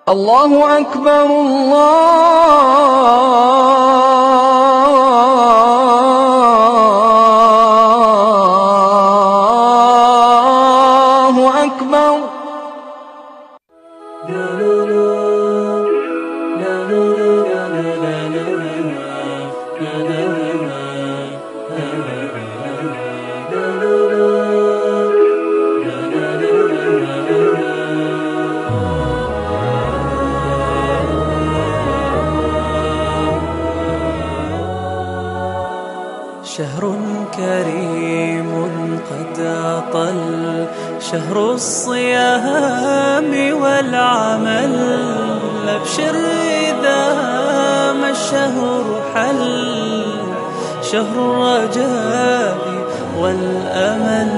الله أكبر الله أكبر. شهر كريم قد أطل، شهر الصيام والعمل. أبشر إذا ما الشهر حل، شهر الرجاء والأمل.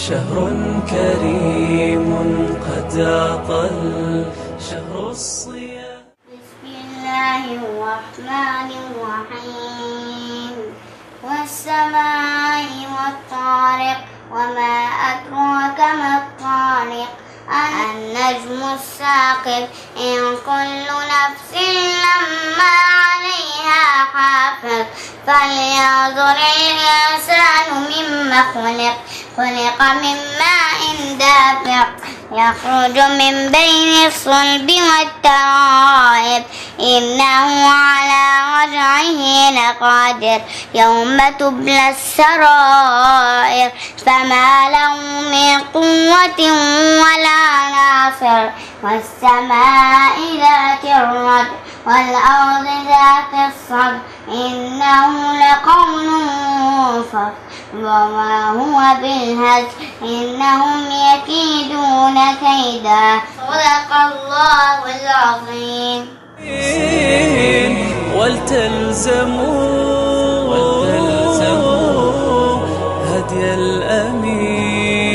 شهر كريم قد أطل، شهر الصيام. بسم الله الرحمن الرحيم. والسماء والطارق وما أدراك ما الطارق. النجم الثاقب. إن كل نفس لما عليها حافظ. فلينظر الإنسان مما خلق. خلق من ماء دافق يخرج من بين الصلب والترائب. إنه على رجعه لقادر. يوم تبلى السرائر فما له من قوة ولا ناصر. والسماء ذات الرجع والأرض ذات الصدع. إنه لقول فصل وما هو بالهزل. إنهم يكيدون كيدا. صدق الله العظيم. والتلزموا هدي الأمين.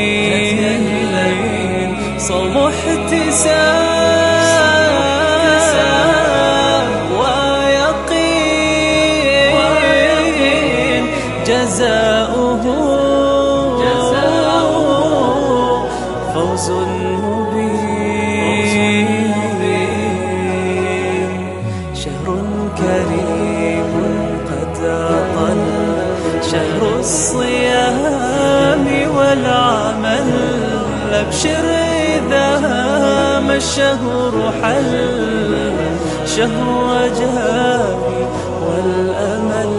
صوم احتساب ويقين. جزاؤه فوز مبين. شهر كريم قد أطل، شهر الصيام والعمل. أبشر إذا ما الشهر حل، شهر الرجاء والأمل.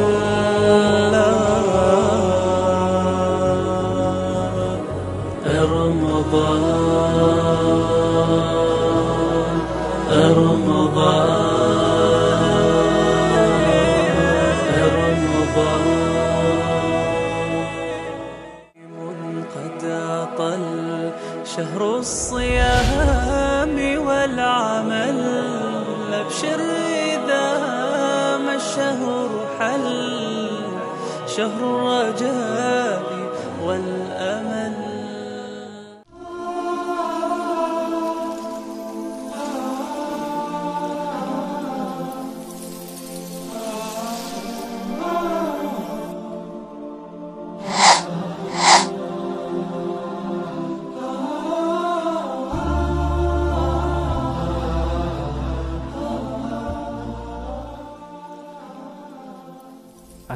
رمضان قد أطل، شهر الصيام والعمل. أبشر إذا ما الشهر حل، شهر الرجاء والأمل.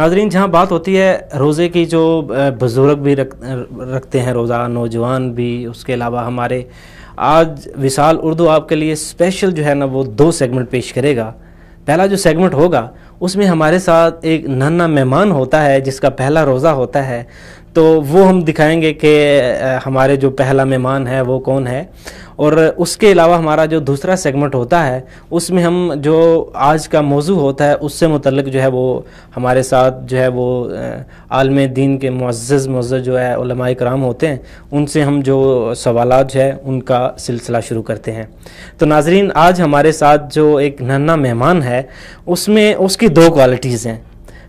ناظرین جہاں بات ہوتی ہے روزے کی، جو بزرگ بھی رکھتے ہیں روزہ، نوجوان بھی، اس کے علاوہ ہمارے آج وصال اردو آپ کے لیے اسپیشل جو ہے نا وہ 2 سیگمنٹ پیش کرے گا. پہلا جو سیگمنٹ ہوگا اس میں ہمارے ساتھ ایک ننھا مہمان ہوتا ہے جس کا پہلا روزہ ہوتا ہے، تو وہ ہم دکھائیں گے کہ ہمارے جو پہلا مہمان ہے وہ کون ہے. اور اس کے علاوہ ہمارا جو دوسرا سیگمنٹ ہوتا ہے اس میں ہم جو آج کا موضوع ہوتا ہے اس سے متعلق جو ہے وہ ہمارے ساتھ جو ہے وہ عالم دین کے معزز جو ہے علماء کرام ہوتے ہیں، ان سے ہم جو سوالات جو ہے ان کا سلسلہ شروع کرتے ہیں. تو ناظرین آج ہمارے ساتھ جو ایک ننھا مہمان ہے اس میں اس کی 2 کوالٹیز ہیں.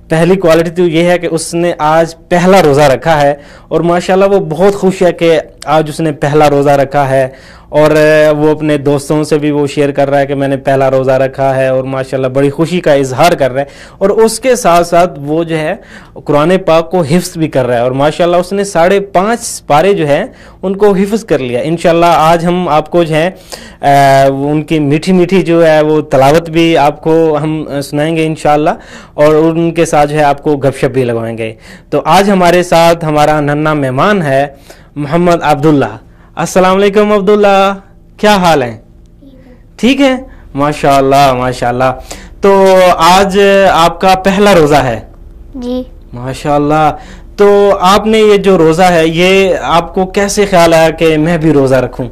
پہلی کوالٹی تو یہ ہے کہ اس نے آج پہلا روزہ رکھا ہے اور ماشاءاللہ وہ بہت خوش ہے کہ آج اس نے پہلا روزہ رکھا ہے، اور وہ اپنے دوستوں سے بھی وہ شیئر کر رہا ہے کہ میں نے پہلا روزہ رکھا ہے، اور ماشاءاللہ بڑی خوشی کا اظہار کر رہا ہے. اور اس کے ساتھ ساتھ وہ جو ہے قرآن پاک کو حفظ بھی کر رہا ہے، اور ماشاءاللہ اس نے 5.5 پارے جو ہیں ان کو حفظ کر لیا. انشاءاللہ آج ہم آپ کو جو ہے ان کی میٹھی میٹھی جو ہے وہ تلاوت بھی آپ کو ہم سنائیں گے انشاءاللہ، اور ان کے ساتھ جو ہے آپ کو گپ شپ بھی لگوائیں گے. تو آج ہمارے ساتھ ہمارا ننھا مہمان ہے محمد عبداللہ. السلام علیکم عبداللہ، کیا حال ہیں؟ ٹھیک ہے، ماشاءاللہ ماشاءاللہ. تو آج آپ کا پہلا روزہ ہے؟ جی ماشاءاللہ. تو آپ نے یہ جو روزہ ہے یہ آپ کو کیسے خیال آیا کہ میں بھی روزہ رکھوں؟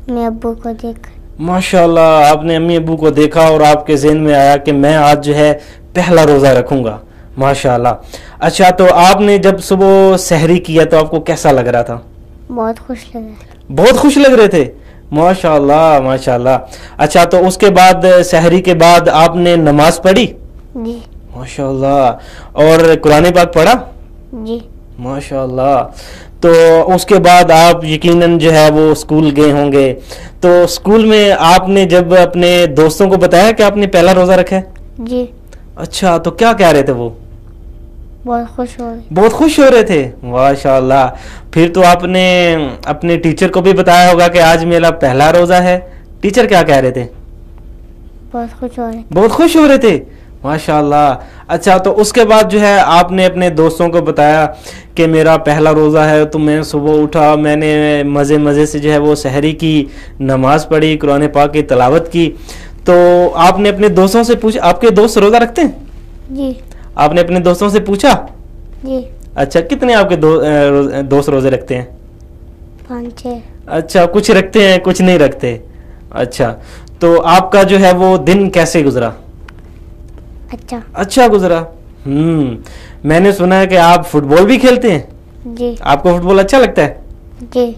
میں ابو کو دیکھ. ماشاءاللہ آپ نے امی ابو کو دیکھا اور آپ کے ذہن میں آیا کہ میں آج جو ہے پہلا روزہ رکھوں گا. ماشاءاللہ. اچھا تو آپ نے جب صبح سحری کیا تو آپ کو کیسا لگ رہا تھا؟ بہت خوش لگا. بہت خوش لگ رہے تھے؟ ماشاءاللہ ماشاءاللہ. اچھا تو اس کے بعد سحری کے بعد آپ نے نماز پڑھی؟ جی ماشاءاللہ. اور قرآن پاک پڑھا؟ جی ماشاءاللہ. تو اس کے بعد آپ یقیناً جو ہے وہ اسکول گئے ہوں گے، تو اسکول میں آپ نے جب اپنے دوستوں کو بتایا کہ آپ نے پہلا روزہ رکھا ہے؟ جی. اچھا تو کیا کہہ رہے تھے وہ؟ بہت خوش ہو گئی. بہت خوش ہو رہے تھے. ماشاءاللہ. پھر تو آپ نے اپنے ٹیچر کو بھی بتایا ہوگا کہ آج میرا پہلا روزہ ہے. ٹیچر کیا کہہ رہے تھے؟ بہت خوش ہو رہے. بہت خوش ہو رہے تھے. ماشاءاللہ. اچھا تو اس کے بعد جو ہے آپ نے اپنے دوستوں کو بتایا کہ میرا پہلا روزہ ہے، تو میں صبح اٹھا، میں نے مزے سے جو ہے وہ سحری کی، نماز پڑھی، قرآن پاک کی تلاوت کی. تو آپ نے اپنے دوستوں سے پوچھا، آپ کے دوست روزہ رکھتے ہیں؟ جی. آپ نے اپنے دوستوں سے پوچھا؟ جی. اچھا کتنے آپ کے دوست روزے رکھتے ہیں؟ 5-6. اچھا کچھ رکھتے ہیں کچھ نہیں رکھتے. اچھا تو آپ کا جو ہے وہ دن کیسے گزرا؟ اچھا گزرا. میں نے سنا ہے کہ آپ فٹ بال بھی کھیلتے ہیں. جی. آپ کو فٹ بال اچھا لگتا ہے؟ جی.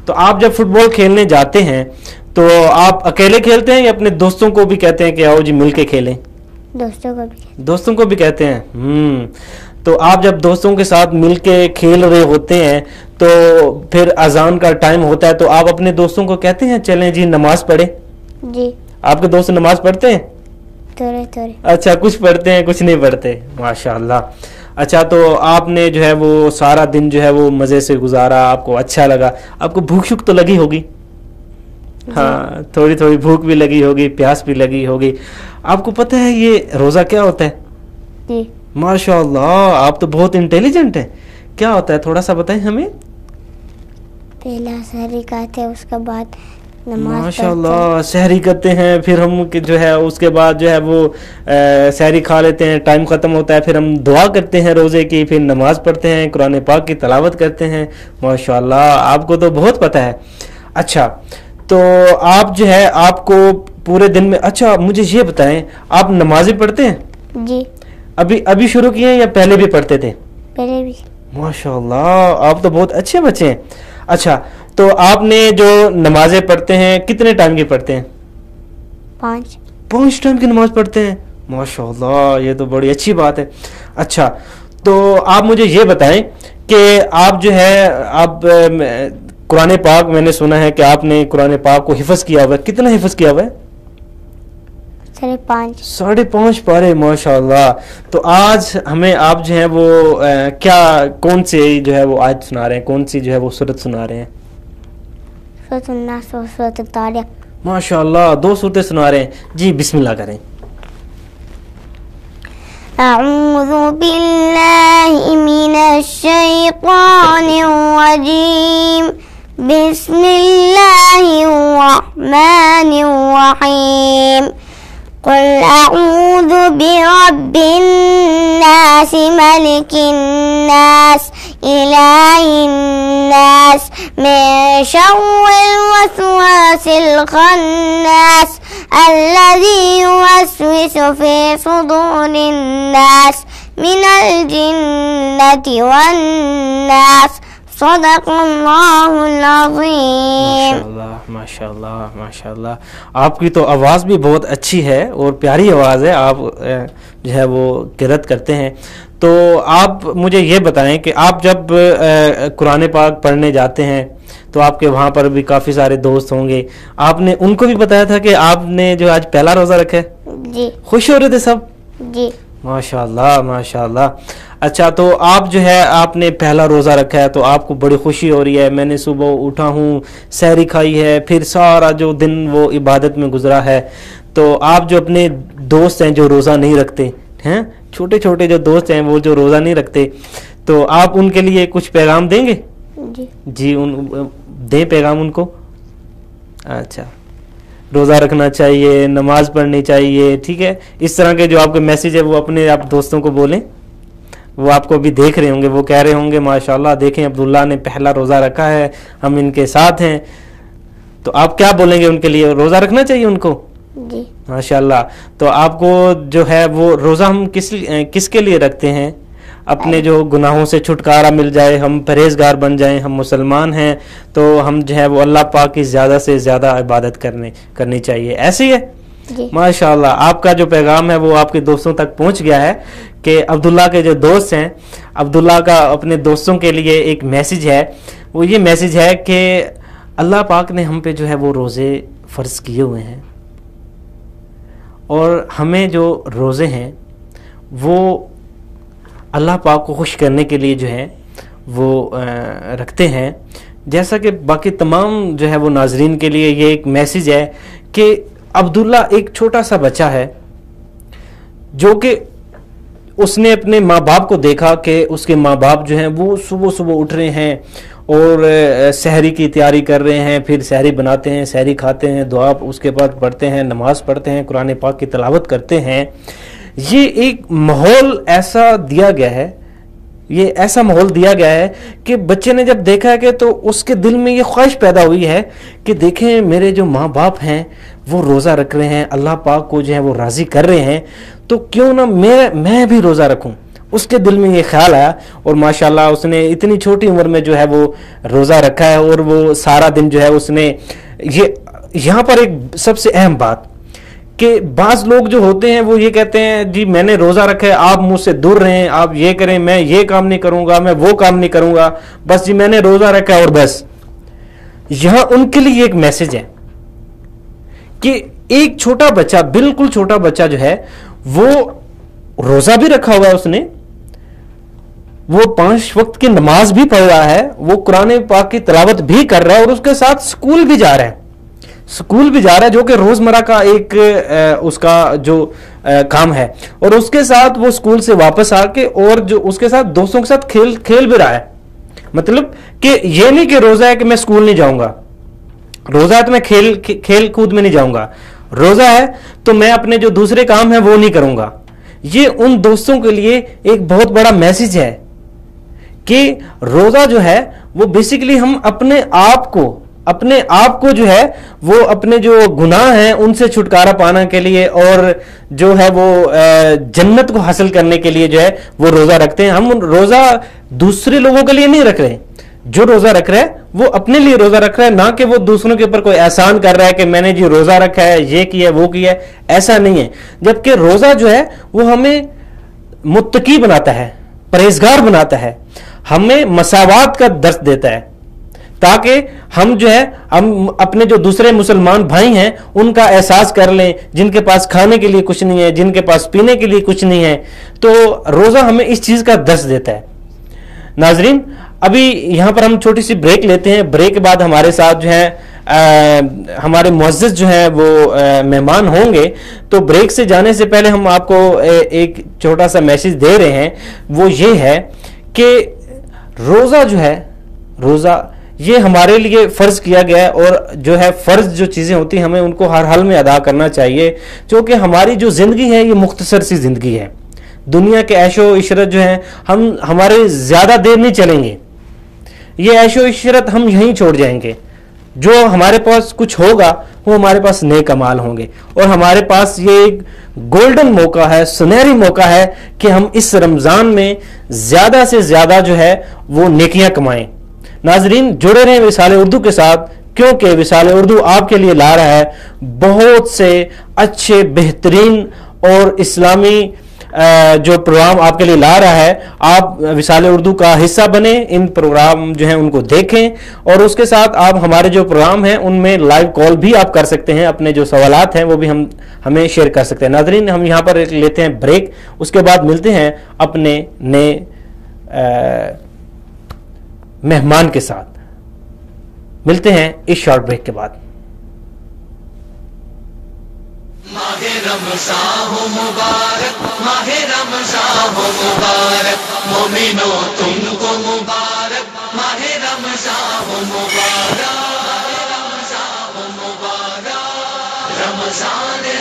تو آپ جب فٹ بال کھیلنے جاتے ہیں تو آپ اکیلے کھیلتے ہیں یا اپنے دوستوں کو بھی کہتے ہیں کہ آؤ جی مل کے کھیلیں؟ دوستوں کو بھی کہتے ہیں. تو آپ جب دوستوں کے ساتھ مل کے کھیل رہے ہوتے ہیں تو پھر اذان کا ٹائم ہوتا ہے تو آپ اپنے دوستوں کو کہتے ہیں چلیں جی نماز پڑھیں؟ جی. آپ کے دوست نماز پڑھتے ہیں؟ تھوڑے. اچھا کچھ پڑھتے ہیں کچھ نہیں پڑھتے. ماشاءاللہ. اچھا تو آپ نے جو ہے وہ سارا دن جو ہے وہ مزے سے گزارا، آپ کو اچھا لگا. آپ کو بھوک شک تو لگی ہوگی؟ ہاں تھوڑی بھوک بھی لگی ہوگی، پیاس بھی لگی ہوگی. آپ کو پتہ ہے یہ روزہ کیا ہوتا ہے؟ جی. ماشاءاللہ آپ تو بہت انٹیلیجنٹ ہیں. کیا ہوتا ہے تھوڑا سا بتائیں ہمیں. پہلا سحری کھاتے ہیں، اس کے بعد نماز. ماشاءاللہ سحری کرتے ہیں، پھر ہم جو ہے اس کے بعد جو ہے وہ سحری کھا لیتے ہیں، ٹائم ختم ہوتا ہے، پھر ہم دعا کرتے ہیں روزے کی، پھر نماز پڑھتے ہیں، قرآن پاک کی تلاوت کرتے ہیں. ماشاءاللہ آپ کو تو بہت پتہ ہے. اچھا تو آپ جو ہے آپ کو پورے دن میں، اچھا مجھے یہ بتائیں آپ نمازیں پڑھتے ہیں؟ جی. ابھی شروع کیے ہیں یا پہلے بھی پڑھتے تھے؟ پہلے بھی. ماشاءاللہ آپ تو بہت اچھے بچے ہیں. اچھا تو آپ نے جو نمازیں پڑھتے ہیں کتنے ٹائم کی پڑھتے ہیں؟ 5 ٹائم کی نماز پڑھتے ہیں. ماشاءاللہ یہ تو بڑی اچھی بات ہے. اچھا تو آپ مجھے یہ بتائیں کہ آپ جو ہے آپ قرآن پاک، میں نے سنا ہے کہ آپ نے قرآن پاک کو حفظ کیا ہوا ہے. کتنا حفظ کیا ہوا ہے؟ 5.5 پارے. ماشاءاللہ. تو آج ہمیں آپ جو ہے وہ کون سے جو ہے وہ آیت سنا رہے ہیں، کون سی جو ہے وہ سورت سنا رہے ہیں؟ سورۃ الناس اور سورۃ الطارق. ماشاءاللہ 2 سورتیں سنا رہے ہیں. جی بسم اللہ کریں. أعوذ بالله من الشيطان الرجيم بسم الله الرحمن الرحيم قل أعوذ برب الناس ملك الناس إله الناس من شر الوسواس الخناس الذي يوسوس في صدور الناس من الجنة والناس صدق اللہ العظیم. ماشاء اللہ ماشاء اللہ. آپ کی تو آواز بھی بہت اچھی ہے اور پیاری آواز ہے. آپ جو ہے وہ قرأت کرتے ہیں. تو آپ مجھے یہ بتائیں کہ آپ جب قرآن پاک پڑھنے جاتے ہیں تو آپ کے وہاں پر بھی کافی سارے دوست ہوں گے. آپ نے ان کو بھی بتایا تھا کہ آپ نے جو آج پہلا روزہ رکھا ہے؟ جی. خوش ہو رہے تھے سب؟ جی. ماشاء اللہ ماشاء اللہ. اچھا تو آپ جو ہے آپ نے پہلا روزہ رکھا ہے تو آپ کو بڑی خوشی ہو رہی ہے. میں نے صبح اٹھا ہوں, سحری کھائی ہے, پھر سارا جو دن وہ عبادت میں گزرا ہے. تو آپ جو اپنے دوست ہیں جو روزہ نہیں رکھتے ہیں, چھوٹے چھوٹے جو دوست ہیں وہ جو روزہ نہیں رکھتے, تو آپ ان کے لیے کچھ پیغام دیں گے؟ جی. جی دیں پیغام ان کو. اچھا, روزہ رکھنا چاہیے, نماز پڑھنی چاہیے, ٹھیک ہے. اس طرح کے جو آپ کے میسیج ہے وہ اپنے آپ دوستوں کو بولیں. وہ آپ کو بھی دیکھ رہے ہوں گے, وہ کہہ رہے ہوں گے ماشاءاللہ دیکھیں عبداللہ نے پہلا روزہ رکھا ہے, ہم ان کے ساتھ ہیں. تو آپ کیا بولیں گے ان کے لیے؟ روزہ رکھنا چاہیے ان کو. جی. ماشاءاللہ. تو آپ کو جو ہے وہ روزہ ہم کس کے لیے رکھتے ہیں؟ اپنے جو گناہوں سے چھٹکارا مل جائے, ہم پرہیزگار بن جائیں, ہم مسلمان ہیں تو ہم جو ہے وہ اللہ پاک کی زیادہ سے زیادہ عبادت کرنی چاہیے. ایسے ہی ہے؟ جی. ماشاءاللہ. آپ کا جو پیغام ہے وہ آپ کے دوستوں تک پہنچ گیا ہے کہ عبداللہ کے جو دوست ہیں, عبداللہ کا اپنے دوستوں کے لیے ایک میسیج ہے. وہ یہ میسیج ہے کہ اللہ پاک نے ہم پہ جو ہے وہ روزے فرض کیے ہوئے ہیں, اور ہمیں جو روزے ہیں وہ اللہ پاک کو خوش کرنے کے لیے جو ہے وہ رکھتے ہیں. جیسا کہ باقی تمام جو ہے وہ ناظرین کے لیے یہ ایک میسیج ہے کہ عبداللہ ایک چھوٹا سا بچہ ہے جو کہ اس نے اپنے ماں باپ کو دیکھا کہ اس کے ماں باپ جو ہیں وہ صبح صبح اٹھ رہے ہیں اور سحری کی تیاری کر رہے ہیں, پھر سحری بناتے ہیں, سحری کھاتے ہیں, دعا اس کے بعد پڑھتے ہیں, نماز پڑھتے ہیں, قرآن پاک کی تلاوت کرتے ہیں. یہ ایک ماحول ایسا دیا گیا ہے, یہ ایسا ماحول دیا گیا ہے کہ بچے نے جب دیکھا ہے کہ تو اس کے دل میں یہ خواہش پیدا ہوئی ہے کہ دیکھیں میرے جو ماں باپ ہیں وہ روزہ رکھ رہے ہیں, اللہ پاک کو جو ہے وہ راضی کر رہے ہیں, تو کیوں نہ میں بھی روزہ رکھوں. اس کے دل میں یہ خیال آیا اور ماشاءاللہ اس نے اتنی چھوٹی عمر میں جو ہے وہ روزہ رکھا ہے. اور وہ سارا دن جو ہے اس نے یہاں پر ایک سب سے اہم بات کہ بعض لوگ جو ہوتے ہیں وہ یہ کہتے ہیں جی میں نے روزہ رکھا ہے, آپ مجھ سے دور رہیں, آپ یہ کریں, میں یہ کام نہیں کروں گا, میں وہ کام نہیں کروں گا, بس جی میں نے روزہ رکھا ہے اور بس. یہاں ان کے لیے ایک میسج ہے کہ ایک چھوٹا بچہ, بالکل چھوٹا بچہ جو ہے وہ روزہ بھی رکھا ہوا ہے, اس نے وہ 5 وقت کی نماز بھی پڑھ رہا ہے, وہ قرآن پاک کی تلاوت بھی کر رہا ہے, اور اس کے ساتھ سکول بھی جا رہا ہے, جو کہ روزمرہ کا ایک اس کا جو کام ہے. اور اس کے ساتھ وہ سکول سے واپس آ کے اور جو اس کے ساتھ دوستوں کے ساتھ کھیل بھی رہا ہے. مطلب کہ یہ نہیں کہ روزہ ہے کہ میں سکول نہیں جاؤں گا, روزہ ہے تو میں کھیل کود میں نہیں جاؤں گا, روزہ ہے تو میں اپنے جو دوسرے کام ہیں وہ نہیں کروں گا. یہ ان دوستوں کے لیے ایک بہت بڑا میسج ہے کہ روزہ جو ہے وہ بیسیکلی ہم اپنے آپ کو جو ہے وہ اپنے جو گناہ ہیں ان سے چھٹکارا پانے کے لیے اور جو ہے وہ جنت کو حاصل کرنے کے لیے جو ہے وہ روزہ رکھتے ہیں. ہم روزہ دوسرے لوگوں کے لیے نہیں رکھ رہے, جو روزہ رکھ رہا ہے وہ اپنے لیے روزہ رکھ رہا ہے, نہ کہ وہ دوسروں کے اوپر کوئی احسان کر رہا ہے کہ میں نے جی روزہ رکھا ہے, یہ کیا وہ کیا ہے. ایسا نہیں ہے. جبکہ روزہ جو ہے وہ ہمیں متقی بناتا ہے, پرہیزگار بناتا ہے, ہمیں مساوات کا درس دیتا ہے, تاکہ ہم جو ہے ہم اپنے جو دوسرے مسلمان بھائی ہیں ان کا احساس کر لیں, جن کے پاس کھانے کے لیے کچھ نہیں ہے, جن کے پاس پینے کے لیے کچھ نہیں ہے. تو روزہ ہمیں اس چیز کا درس دیتا ہے. ناظرین ابھی یہاں پر ہم چھوٹی سی بریک لیتے ہیں, بریک کے بعد ہمارے ساتھ جو ہے ہمارے معزز جو ہیں وہ مہمان ہوں گے، تو بریک سے جانے سے پہلے ہم آپ کو ایک چھوٹا سا میسج دے رہے ہیں، وہ یہ ہے کہ روزہ جو ہے، روزہ یہ ہمارے لیے فرض کیا گیا ہے، اور جو ہے فرض جو چیزیں ہوتی ہیں ہمیں ان کو ہر حال میں ادا کرنا چاہیے، کیونکہ ہماری جو زندگی ہے یہ مختصر سی زندگی ہے. دنیا کے عیش و عشرت جو ہیں ہمارے زیادہ دیر نہیں چلیں گے، یہ عیش و عشرت ہم یہیں چھوڑ جائیں گے. جو ہمارے پاس کچھ ہوگا وہ ہمارے پاس نیک اعمال ہوں گے، اور ہمارے پاس یہ ایک گولڈن موقع ہے، سنہری موقع ہے کہ ہم اس رمضان میں زیادہ سے زیادہ جو ہے وہ نیکیاں کمائیں. ناظرین جڑے رہیں وصال اردو کے ساتھ، کیونکہ وصال اردو آپ کے لیے لا رہا ہے بہت سے اچھے بہترین اور اسلامی جو پروگرام آپ کے لیے لا رہا ہے. آپ وصال اردو کا حصہ بنیں، ان پروگرام جو ہیں ان کو دیکھیں، اور اس کے ساتھ آپ ہمارے جو پروگرام ہیں ان میں لائیو کال بھی آپ کر سکتے ہیں، اپنے جو سوالات ہیں وہ بھی ہمیں شیئر کر سکتے ہیں. ناظرین ہم یہاں پر لیتے ہیں بریک، اس کے بعد ملتے ہیں اپنے نئے مہمان کے ساتھ. ملتے ہیں اس شارٹ بریک کے بعد. ماہ رمضان ہو مبارک، ماہ رمضان ہو مبارک، مومنو تم کو مبارک، ماہ رمضان ہو مبارک، رمضان ہو مبارک، رمضان ہے،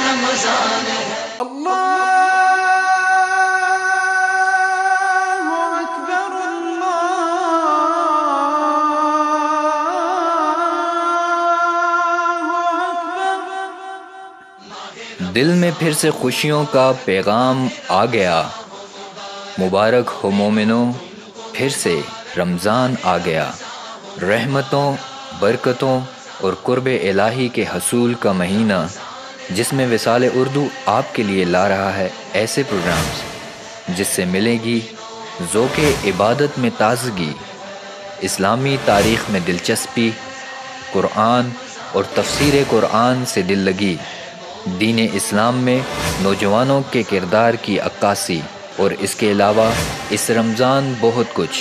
رمضان ہے. دل میں پھر سے خوشیوں کا پیغام آ گیا، مبارک ہو مومنو پھر سے رمضان آ گیا. رحمتوں، برکتوں اور قرب الہی کے حصول کا مہینہ، جس میں وصال اردو آپ کے لیے لا رہا ہے ایسے پروگرامز جس سے ملے گی ذوق عبادت میں تازگی، اسلامی تاریخ میں دلچسپی، قرآن اور تفسیر قرآن سے دل لگی، دین اسلام میں نوجوانوں کے کردار کی عکاسی، اور اس کے علاوہ اس رمضان بہت کچھ،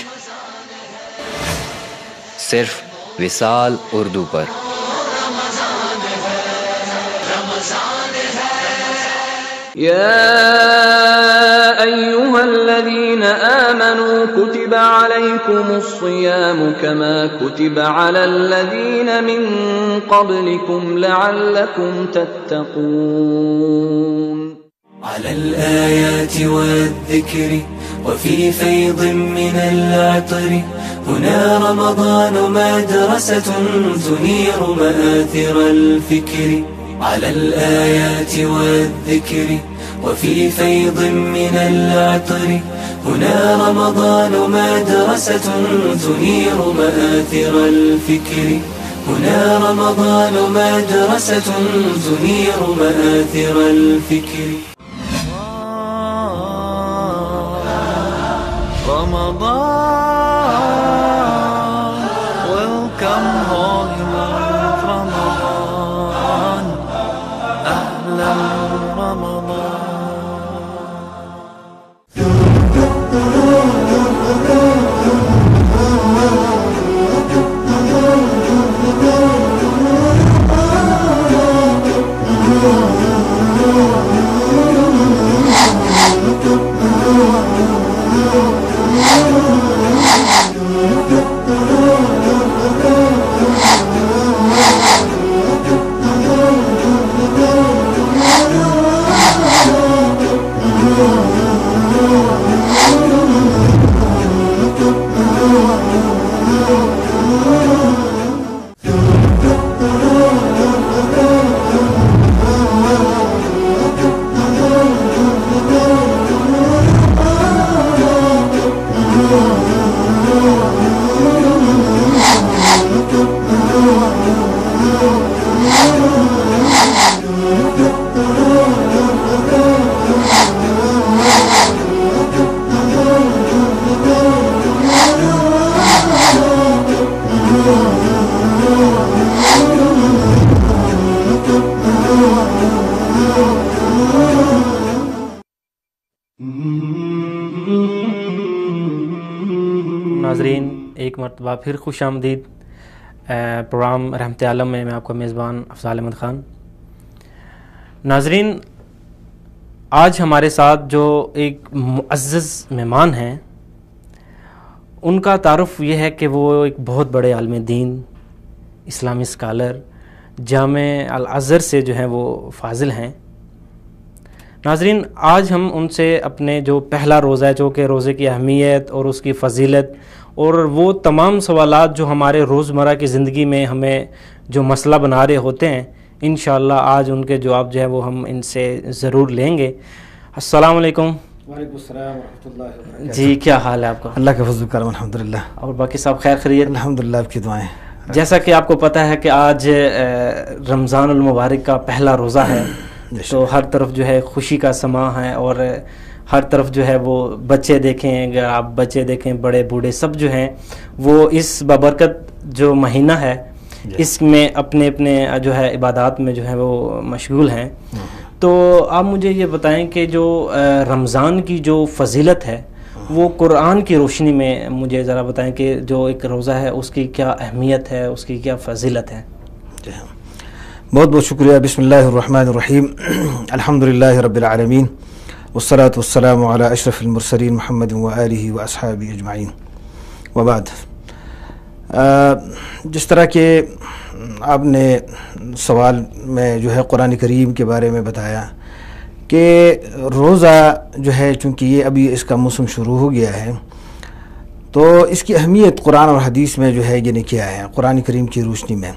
صرف وصال اردو پر. يا أيها الذين آمنوا كتب عليكم الصيام كما كتب على الذين من قبلكم لعلكم تتقون. على الآيات والذكر وفي فيض من العطر، هنا رمضان مدرسة تنير مآثر الفكر. على الآيات والذكر وفي فيض من العطر، هنا رمضان مدرسة تنير مآثر الفكر. هنا رمضان مدرسة تنير مآثر الفكر. Ramadan, welcome holy month Ramadan, Ahlan Ramadan. ناظرین ایک مرتبہ پھر خوش آمدید. پروگرام رحمت عالم میں آپ کا میزبان افضال احمد خان۔ ناظرین، آج ہمارے ساتھ جو ایک معزز مہمان ہیں، ان کا تعارف یہ ہے کہ وہ ایک بہت بڑے عالم دین، اسلامی اسکالر، جامع الازہر سے جو ہیں وہ فاضل ہیں۔ ناظرین، آج ہم ان سے اپنے جو پہلا روزہ ہے، جو کہ روزے کی اہمیت اور اس کی فضیلت اور وہ تمام سوالات جو ہمارے روزمرہ کی زندگی میں ہمیں جو مسئلہ بنا رہے ہوتے ہیں، انشاءاللہ آج ان کے جواب جو ہے وہ ہم ان سے ضرور لیں گے۔ السلام علیکم۔ وعلیکم السلام ورحمۃ اللہ وبرکاتہ۔ جی، کیا حال ہے آپ کا؟ اللہ کے فضل و کرم، الحمدللہ، اور باقی سب خیر خیریت؟ الحمدللہ، آپ کی دعائیں۔ جیسا کہ آپ کو پتہ ہے کہ آج رمضان المبارک کا پہلا روزہ ہے، تو ہر طرف جو ہے خوشی کا سماں ہے، اور ہر طرف جو ہے وہ بچے دیکھیں، اگر آپ بچے دیکھیں، بڑے بوڑھے سب جو ہیں وہ اس بابرکت جو مہینہ ہے اس میں اپنے اپنے جو ہے عبادات میں جو ہے وہ مشغول ہیں۔ تو آپ مجھے یہ بتائیں کہ جو رمضان کی جو فضیلت ہے وہ قرآن کی روشنی میں مجھے ذرا بتائیں کہ جو ایک روزہ ہے اس کی کیا اہمیت ہے، اس کی کیا فضیلت ہے؟ بہت بہت شکریہ۔ بسم اللہ الرحمن الرحیم، الحمدللہ رب العالمین، والصلاة والسلام علی اشرف المرسلین محمد وآلہ واصحابہ اجمعین، وبعد۔ جس طرح کہ آپ نے سوال میں جو ہے قرآن کریم کے بارے میں بتایا کہ روزہ جو ہے چونکہ یہ ابھی اس کا موسم شروع ہو گیا ہے، تو اس کی اہمیت قرآن اور حدیث میں جو ہے یہ کیا ہے قرآن کریم کی روشنی میں۔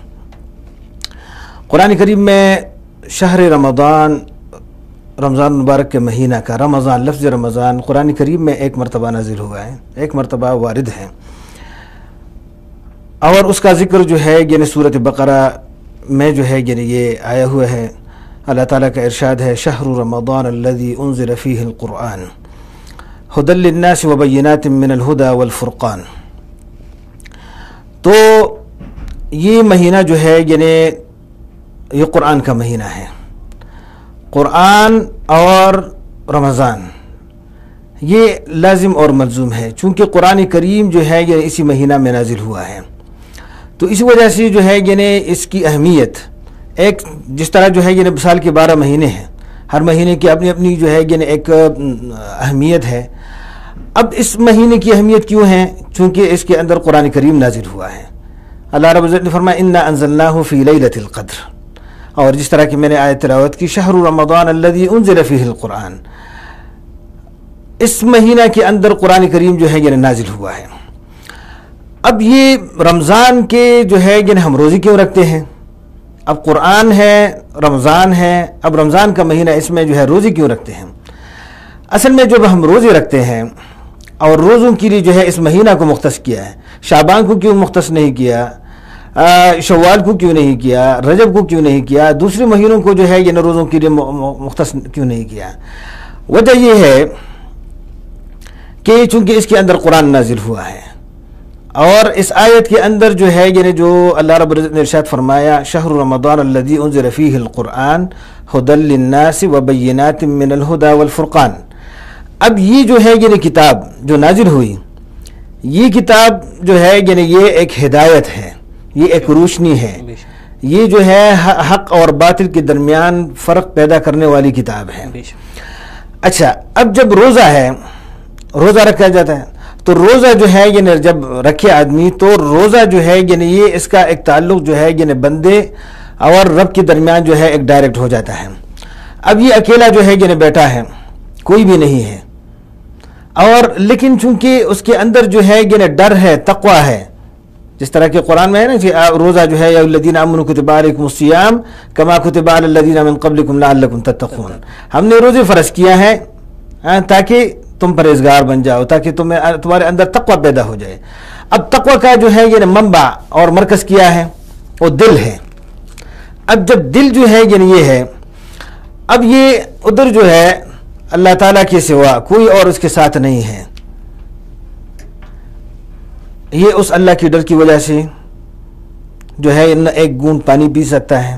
قرآن کریم میں شہر رمضان، رمضان مبارک کے مہینہ کا رمضان، لفظ رمضان قرآن کریم میں ایک مرتبہ نازل ہوا ہے، ایک مرتبہ وارد ہے، اور اس کا ذکر جو ہے یعنی سورۃ بقرہ میں جو ہے یعنی یہ آیا ہوا ہے۔ اللہ تعالیٰ کا ارشاد ہے، شہر رمضان الذی انزل فیہ القرآن ھدی للناس وبینات من الھدی والفرقان۔ تو یہ مہینہ جو ہے یعنی یہ قرآن کا مہینہ ہے۔ قرآن اور رمضان یہ لازم اور ملزوم ہے، چونکہ قرآن کریم جو ہے یہ اسی مہینہ میں نازل ہوا ہے، تو اسی وجہ سے جو ہے یعنی اس کی اہمیت ایک جس طرح جو ہے یہ سال کے 12 مہینے ہیں، ہر مہینے کی اپنی اپنی جو ہے یعنی ایک اہمیت ہے۔ اب اس مہینے کی اہمیت کیوں ہے؟ چونکہ اس کے اندر قرآن کریم نازل ہوا ہے۔ اللہ رب العزت نے فرمایا انا انزلناہ فی لیلۃ القدر، اور جس طرح کہ میں نے آیت تلاوت کی، شہر رمضان الذی انزل فیہ القرآن، اس مہینہ کے اندر قرآن کریم جو ہے یعنی نازل ہوا ہے۔ اب یہ رمضان کے جو ہے یعنی ہم روزے کیوں رکھتے ہیں؟ اب قرآن ہے، رمضان ہے، اب رمضان کا مہینہ، اس میں جو ہے روزے کیوں رکھتے ہیں؟ اصل میں جب ہم روزے رکھتے ہیں اور روزوں کے لیے جو ہے اس مہینہ کو مختص کیا ہے، شعبان کو کیوں مختص نہیں کیا، شوال کو کیوں نہیں کیا، رجب کو کیوں نہیں کیا، دوسرے مہینوں کو جو ہے یہ روزوں کے لیے مختص کیوں نہیں کیا؟ وجہ یہ ہے کہ چونکہ اس کے اندر قرآن نازل ہوا ہے، اور اس آیت کے اندر جو ہے یعنی جو اللہ رب العزت نے ارشاد فرمایا، شہر رمضان الذی انزل فیہ القرآن ھدی للناس وبینات من الھدی والفرقان۔ اب یہ جو ہے یعنی کتاب جو نازل ہوئی، یہ کتاب جو ہے یعنی یہ ایک ہدایت ہے، یہ ایک روشنی ہے، یہ جو ہے حق اور باطل کے درمیان فرق پیدا کرنے والی کتاب ہے۔ اچھا، اب جب روزہ ہے، روزہ رکھا جاتا ہے، تو روزہ جو ہے یعنی جب رکھے آدمی، تو روزہ جو ہے یعنی یہ اس کا ایک تعلق جو ہے یعنی بندے اور رب کے درمیان جو ہے ایک ڈائریکٹ ہو جاتا ہے۔ اب یہ اکیلا جو ہے یعنی بیٹھا ہے، کوئی بھی نہیں ہے، اور لیکن چونکہ اس کے اندر جو ہے یعنی ڈر ہے، تقوی ہے، جس طرح کہ قرآن میں ہے نا کہ روزہ جو ہے یا الذین آمنوا کتب علیکم الصیام کما کتب علی الذین من قبلکم لعلکم تتقون، ہم نے روزے فرض کیا ہے تاکہ تم پرہیزگار بن جاؤ، تاکہ تمہارے اندر تقوی پیدا ہو جائے۔ اب تقوی کا جو ہے یہ منبع اور مرکز کیا ہے؟ وہ دل ہے۔ اب جب دل جو ہے یعنی یہ ہے، اب یہ ادھر جو ہے اللہ تعالیٰ کے سوا کوئی اور اس کے ساتھ نہیں ہے، یہ اس اللہ کی ڈر کی وجہ سے جو ہے نہ ایک گونٹ پانی پی سکتا ہے،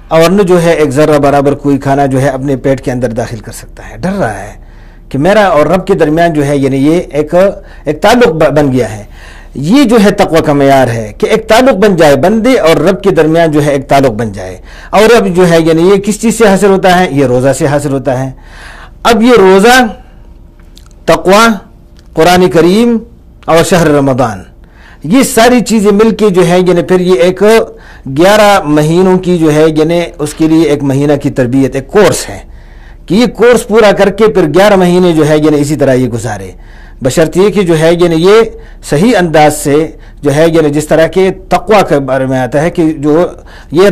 اور نہ جو ہے ایک ذرہ برابر کوئی کھانا جو ہے اپنے پیٹ کے اندر داخل کر سکتا ہے۔ ڈر رہا ہے کہ میرا اور رب کے درمیان جو ہے یعنی یہ ایک تعلق بن گیا ہے۔ یہ جو ہے تقوی کا معیار ہے کہ ایک تعلق بن جائے بندے اور رب کے درمیان جو ہے ایک تعلق بن جائے. اور اب جو ہے یعنی یہ کس چیز سے حاصل ہوتا ہے؟ یہ روزہ سے حاصل ہوتا ہے. اب یہ روزہ، تقوی، قرآن کریم اور شہر رمضان، یہ ساری چیزیں مل کے جو ہے یعنی پھر یہ ایک 11 مہینوں کی جو ہے یعنی اس کے لیے ایک مہینہ کی تربیت، ایک کورس ہے کہ یہ کورس پورا کر کے پھر 11 مہینے جو ہے یعنی اسی طرح یہ گزارے، بشرط یہ کہ جو ہے یعنی یہ صحیح انداز سے جو ہے یعنی جس طرح کے تقوی کے بارے میں آتا ہے کہ جو یہ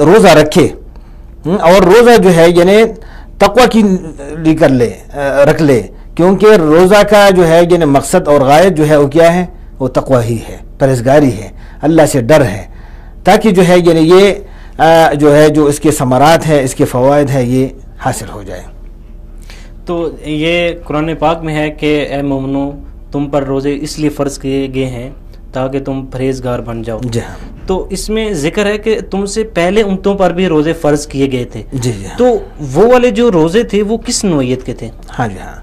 روزہ رکھے اور روزہ جو ہے یعنی تقوی کی رکھ لے، کیونکہ روزہ کا جو ہے یعنی مقصد اور غائب جو ہے وہ کیا ہے؟ وہ تقوی ہی ہے، پرہیزگاری ہے، اللہ سے ڈر ہے، تاکہ جو ہے یعنی یہ جو ہے جو اس کے ثمرات ہے، اس کے فوائد ہے، یہ حاصل ہو جائے. تو یہ قرآن پاک میں ہے کہ اے مومنو تم پر روزے اس لیے فرض کیے گئے ہیں تاکہ تم پرہیزگار بن جاؤ. جی ہاں. تو اس میں ذکر ہے کہ تم سے پہلے امتوں پر بھی روزے فرض کیے گئے تھے. جی جی. تو وہ والے جو روزے تھے وہ کس نوعیت کے تھے؟ ہاں جی ہاں.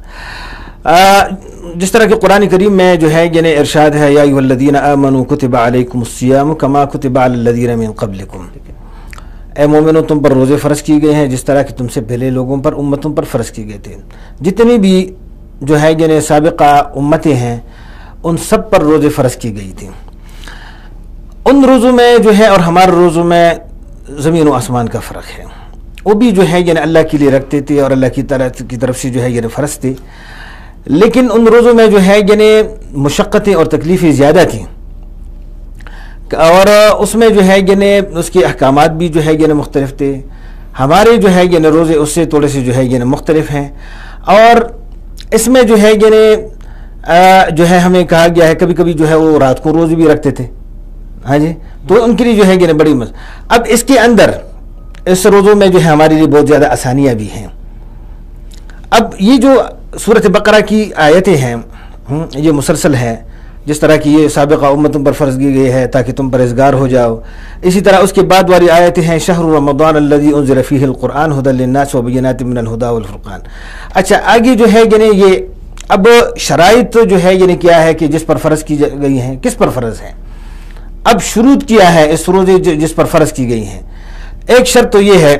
جس طرح کہ قرآن کریم میں جو ہے یعنی ارشاد ہے یا ایھا الذین آمنوا کتب علیکم الصیام کما کتب علی الذین من قبلکم، اے مومنو تم پر روزے فرض کیے گئے ہیں جس طرح کہ تم سے پہلے لوگوں پر، امتوں پر فرض کیے گئے تھے. جتنی بھی جو ہے یعنی سابقہ امتیں ہیں ان سب پر روزے فرض کی گئی تھی. ان روزوں میں جو ہے اور ہمارے روزوں میں زمین و آسمان کا فرق ہے. وہ بھی جو ہے یعنی اللہ کے لیے رکھتے تھے اور اللہ کی طرف سے جو ہے یعنی فرض تھے، لیکن ان روزوں میں جو ہے یعنی مشقتیں اور تکلیفیں زیادہ تھیں، اور اس میں جو ہے یعنی اس کے احکامات بھی جو ہے یعنی مختلف تھے. ہمارے جو ہے یعنی روزے اس سے تھوڑے سے جو ہے یعنی مختلف ہیں، اور اس میں جو ہے یعنی جو ہے ہمیں کہا گیا ہے کبھی کبھی جو ہے وہ رات کو روزے بھی رکھتے تھے. ہاں جی. تو ان کے لیے جو ہے یعنی بڑی اب اس کے اندر اس روزوں میں جو ہے ہمارے لیے بہت زیادہ آسانیاں بھی ہیں. اب یہ جو سورۃ بقرہ کی آیتیں ہیں یہ مسلسل ہیں، جس طرح کی یہ سابقہ امتوں پر فرض کی گئی ہے تاکہ تم پرہیزگار ہو جاؤ. اسی طرح اس کے بعد والی آیتیں ہیں شہر رمضان الذی انزل فیہ القرآن ھدی للناس وبینات من الھدی والفرقان. اچھا آگے جو ہے یعنی یہ اب شرائط جو ہے یعنی کیا ہے کہ جس پر فرض کی گئی ہیں، کس پر فرض ہیں. اب شروط کیا ہے اس روزے جس پر فرض کی گئی ہیں. ایک شرط تو یہ ہے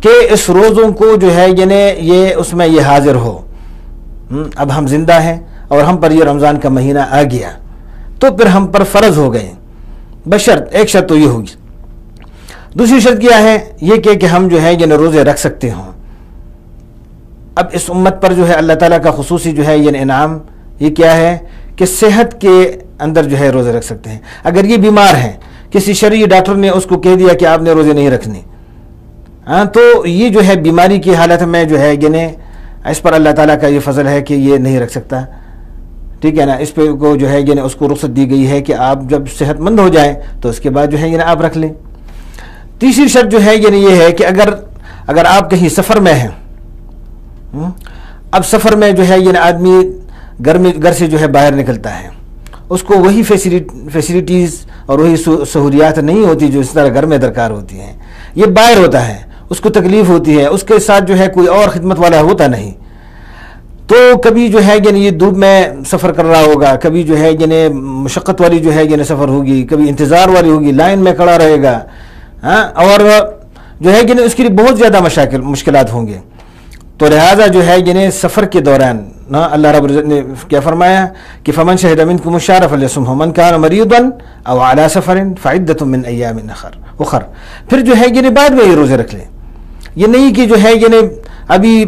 کہ اس روزوں کو جو ہے یعنی یہ اس میں یہ حاضر ہو. اب ہم زندہ ہیں اور ہم پر یہ رمضان کا مہینہ آ گیا تو پھر ہم پر فرض ہو گئے، بشرط ایک شرط تو یہ ہوگی. دوسری شرط کیا ہے؟ یہ کہ ہم جو ہے یعنی روزے رکھ سکتے ہوں. اب اس امت پر جو ہے اللہ تعالیٰ کا خصوصی جو ہے یعنی انعام یہ کیا ہے کہ صحت کے اندر جو ہے روزے رکھ سکتے ہیں. اگر یہ بیمار ہیں، کسی شرعی ڈاکٹر نے اس کو کہہ دیا کہ آپ نے روزے نہیں رکھنے، ہاں تو یہ جو ہے بیماری کی حالت میں جو ہے یعنی اس پر اللہ تعالیٰ کا یہ فضل ہے کہ یہ نہیں رکھ سکتا. ٹھیک ہے نا. اس پہ کو جو ہے یعنی اس کو رخصت دی گئی ہے کہ آپ جب صحت مند ہو جائیں تو اس کے بعد جو ہے یعنی آپ رکھ لیں. تیسری شرط جو ہے یعنی یہ ہے کہ اگر آپ کہیں سفر میں ہیں، اب سفر میں جو ہے یعنی آدمی گھر سے جو ہے باہر نکلتا ہے، اس کو وہی فیسلٹیز اور وہی سہولیات نہیں ہوتی جو اس طرح گھر میں درکار ہوتی ہیں. یہ باہر ہوتا ہے، اس کو تکلیف ہوتی ہے، اس کے ساتھ جو ہے کوئی اور خدمت والا ہوتا نہیں، تو کبھی جو ہے یعنی یہ دھوپ میں سفر کر رہا ہوگا، کبھی جو ہے یعنی مشقت والی جو ہے یعنی سفر ہوگی، کبھی انتظار والی ہوگی، لائن میں کھڑا رہے گا، ہاں، اور جو ہے یعنی اس کے لیے بہت زیادہ مشکلات ہوں گے. تو لہٰذا جو ہے یعنی سفر کے دوران اللہ رب العزت نے کیا فرمایا کہ فمن شہد منکم الشہر فلیصمہ ومن کان مریضا او علی سفر فعدۃ من ایام اخر. پھر جو ہے یعنی بعد میں یہ روزے رکھ لیں. یہ نہیں کہ جو ہے یعنی ابھی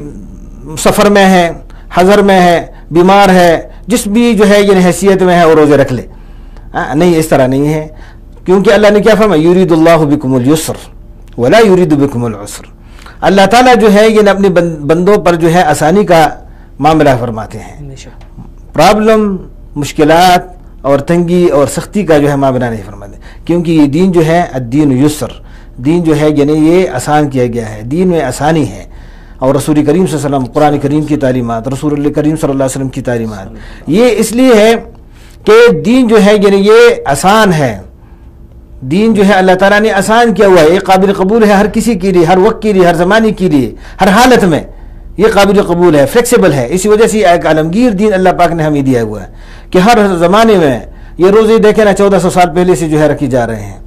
سفر میں ہے، حضر میں ہے، بیمار ہے، جس بھی جو ہے یعنی حیثیت میں ہے وہ روزے رکھ لے. نہیں، اس طرح نہیں ہے، کیونکہ اللہ نے کیا فرمایا یرید اللہ بکم اليسر ولا یرید بکم العسر. اللہ تعالیٰ جو ہے یہ اپنے بندوں پر جو ہے آسانی کا معاملہ فرماتے ہیں، پرابلم، مشکلات اور تنگی اور سختی کا جو ہے معاملہ نہیں فرماتے، کیونکہ یہ دین جو ہے الدین یسر، دین جو ہے یعنی یہ آسان کیا گیا ہے، دین میں آسانی ہے. اور رسول کریم صلی اللہ علیہ وسلم، قرآن کریم کی تعلیمات، رسول اللہ کریم صلی اللہ علیہ وسلم کی تعلیمات، یہ اس لیے ہے کہ دین جو ہے یعنی یہ آسان ہے. دین جو ہے اللہ تعالیٰ نے آسان کیا ہوا ہے، یہ قابل قبول ہے ہر کسی کے لیے، ہر وقت کے لیے، ہر زمانے کے لیے، ہر حالت میں یہ قابل قبول ہے، فلیکسیبل ہے. اسی وجہ سے ایک عالمگیر دین اللہ پاک نے ہمیں دیا ہوا ہے کہ ہر زمانے میں یہ روزے دیکھیں نا 1400 سال پہلے سے جو ہے رکھی جا رہے ہیں.